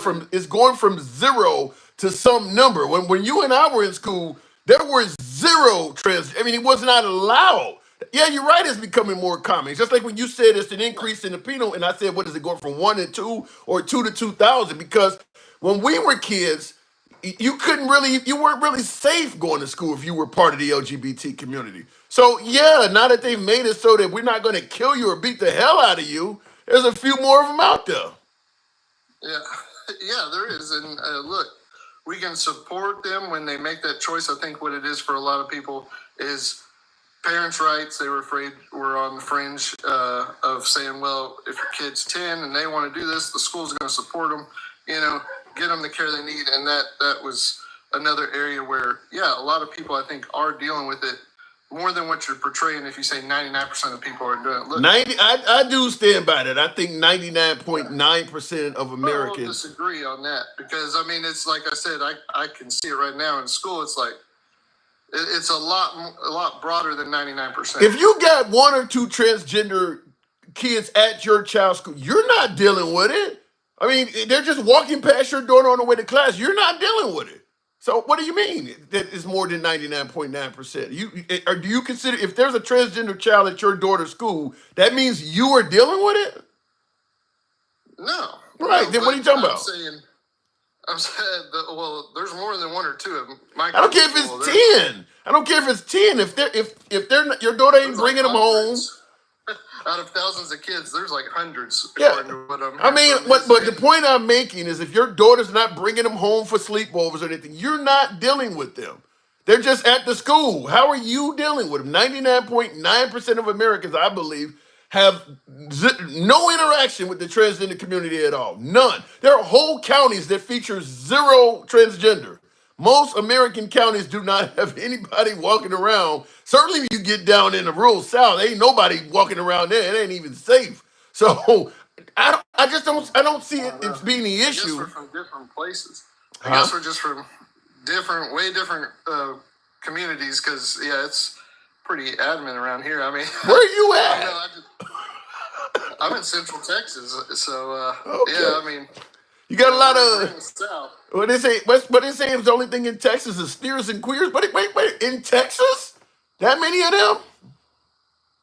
from 0 to some number. When you and I were in school, there were 0 trans. I mean, it was not allowed. Yeah, you're right. It's becoming more common. It's just like when you said it's an increase in the penal, and I said, what is it going from 1 to 2 or 2 to 2,000? Because when we were kids, you weren't really safe going to school if you were part of the LGBT community. So yeah, now that they've made it so that we're not going to kill you or beat the hell out of you, there's a few more of them out there. Yeah, there is. And look, we can support them when they make that choice. I think what it is for a lot of people is parents' rights. They were afraid we're on the fringe of saying, well, if your kid's 10 and they want to do this, the school's going to support them, get them the care they need. And that was another area where, yeah, a lot of people, I think, are dealing with it more than what you're portraying if you say 99% of people are doing it. Look, I do stand by that. I think 99.9% of Americans. I will disagree on that because, I mean, it's like I said, I can see it right now in school. It's like, it's a lot broader than 99%. If you got 1 or 2 transgender kids at your child's school, you're not dealing with it. I mean, they're just walking past your door on the way to class. You're not dealing with it. So what do you mean that it's more than 99.9%? Do you consider if there's a transgender child at your daughter's school, that means you are dealing with it? No. Right. Then what are you talking about? I'm saying, well, there's more than 1 or 2 of them. I don't care if it's 10. I don't care if it's 10. If they're not, your daughter ain't bringing them home. Out of thousands of kids, there's like hundreds. Yeah. But the point I'm making is if your daughter's not bringing them home for sleepovers or anything, you're not dealing with them. They're just at the school. How are you dealing with them? 99.9% of Americans, I believe, have no interaction with the transgender community at all. None. There are whole counties that feature 0 transgender. Most American counties do not have anybody walking around. Certainly if you get down in the rural South, ain't nobody walking around there. It ain't even safe. So I don't see it as being the issue. I guess we're from different places. I guess we're just from way different communities because, yeah, it's pretty adamant around here. I mean, where are you at? I'm in Central Texas, so Okay. yeah. I mean, You got a lot we're of in the South. what they say. What they say is the only thing in Texas is steers and queers. Wait! In Texas, that many of them?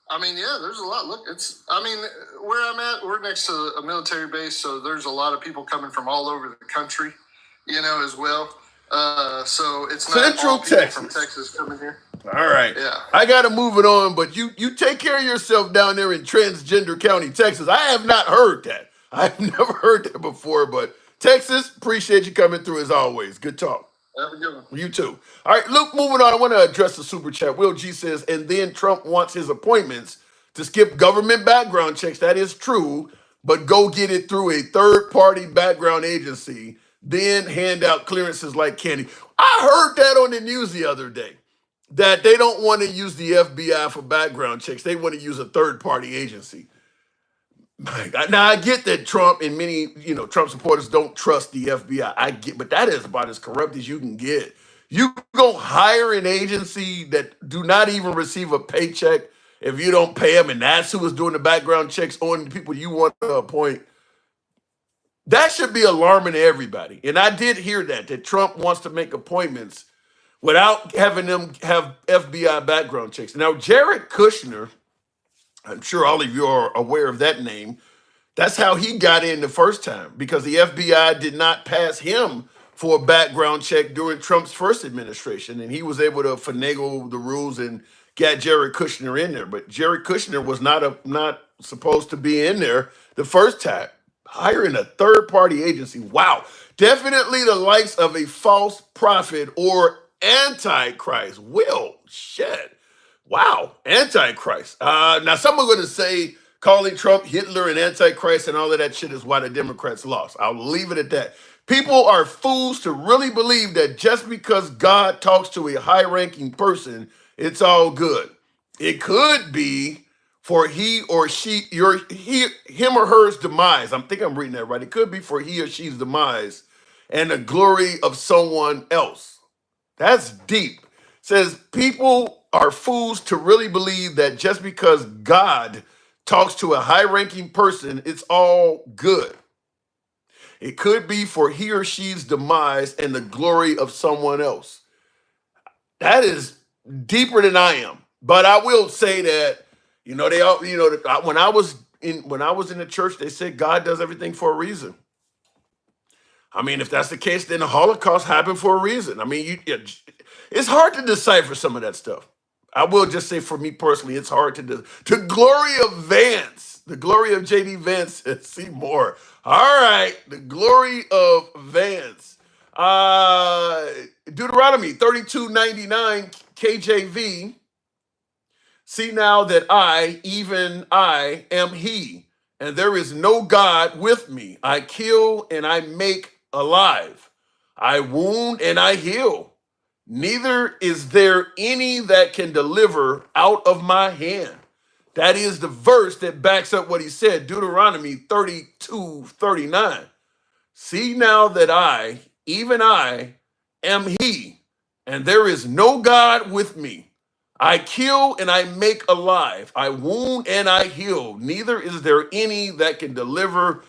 I mean, yeah, there's a lot. Look, I mean, where I'm at, we're next to a military base, so there's a lot of people coming from all over the country, as well. So it's not Central all people Texas. from Texas coming here. All right. Yeah. I got to move it on, but you take care of yourself down there in Transgender County, Texas. I have not heard that. I've never heard that before, but Texas, appreciate you coming through as always. Good talk. Have a good one. You too. All right, Luke, moving on. I want to address the super chat. Will G says, and then Trump wants his appointments to skip government background checks. That is true, but go get it through a third-party background agency, then hand out clearances like candy. I heard that on the news the other day, that they don't want to use the FBI for background checks. They want to use a third-party agency. Now, I get that Trump and many, Trump supporters don't trust the FBI. I get, but that is about as corrupt as you can get. You go hire an agency that do not even receive a paycheck if you don't pay them, and that's who is doing the background checks on the people you want to appoint. That should be alarming to everybody. And I did hear that Trump wants to make appointments without having them have FBI background checks. Now, Jared Kushner, I'm sure all of you are aware of that name. That's how he got in the first time, because the FBI did not pass him for a background check during Trump's first administration, and he was able to finagle the rules and got Jared Kushner in there. But Jared Kushner was not supposed to be in there the first time. Hiring a third-party agency, wow, definitely the likes of a false prophet or antichrist. Will, shit. Wow, Antichrist. Now, some are going to say calling Trump Hitler and Antichrist and all of that shit is why the Democrats lost. I'll leave it at that. People are fools to really believe that just because God talks to a high-ranking person, it's all good. It could be for he or she, him or her's demise. I think I'm reading that right. It could be for he or she's demise and the glory of someone else. That's deep. Says people are fools to really believe that just because God talks to a high-ranking person, it's all good. It could be for he or she's demise and the glory of someone else. That is deeper than I am. But I will say that, they all, when I was in the church, they said God does everything for a reason. I mean, if that's the case, then the Holocaust happened for a reason. I mean, it's hard to decipher some of that stuff. I will just say, for me personally, it's hard to glory of Vance, the glory of J.D. Vance, and see more. All right, the glory of Vance. Deuteronomy 32:99 KJV. See now that I, even I, am he, and there is no God with me. I kill and I make alive. I wound and I heal. Neither is there any that can deliver out of my hand. That is the verse that backs up what he said, Deuteronomy 32:39. See now that I, even I, am he, and there is no God with me. I kill and I make alive. I wound and I heal. Neither is there any that can deliver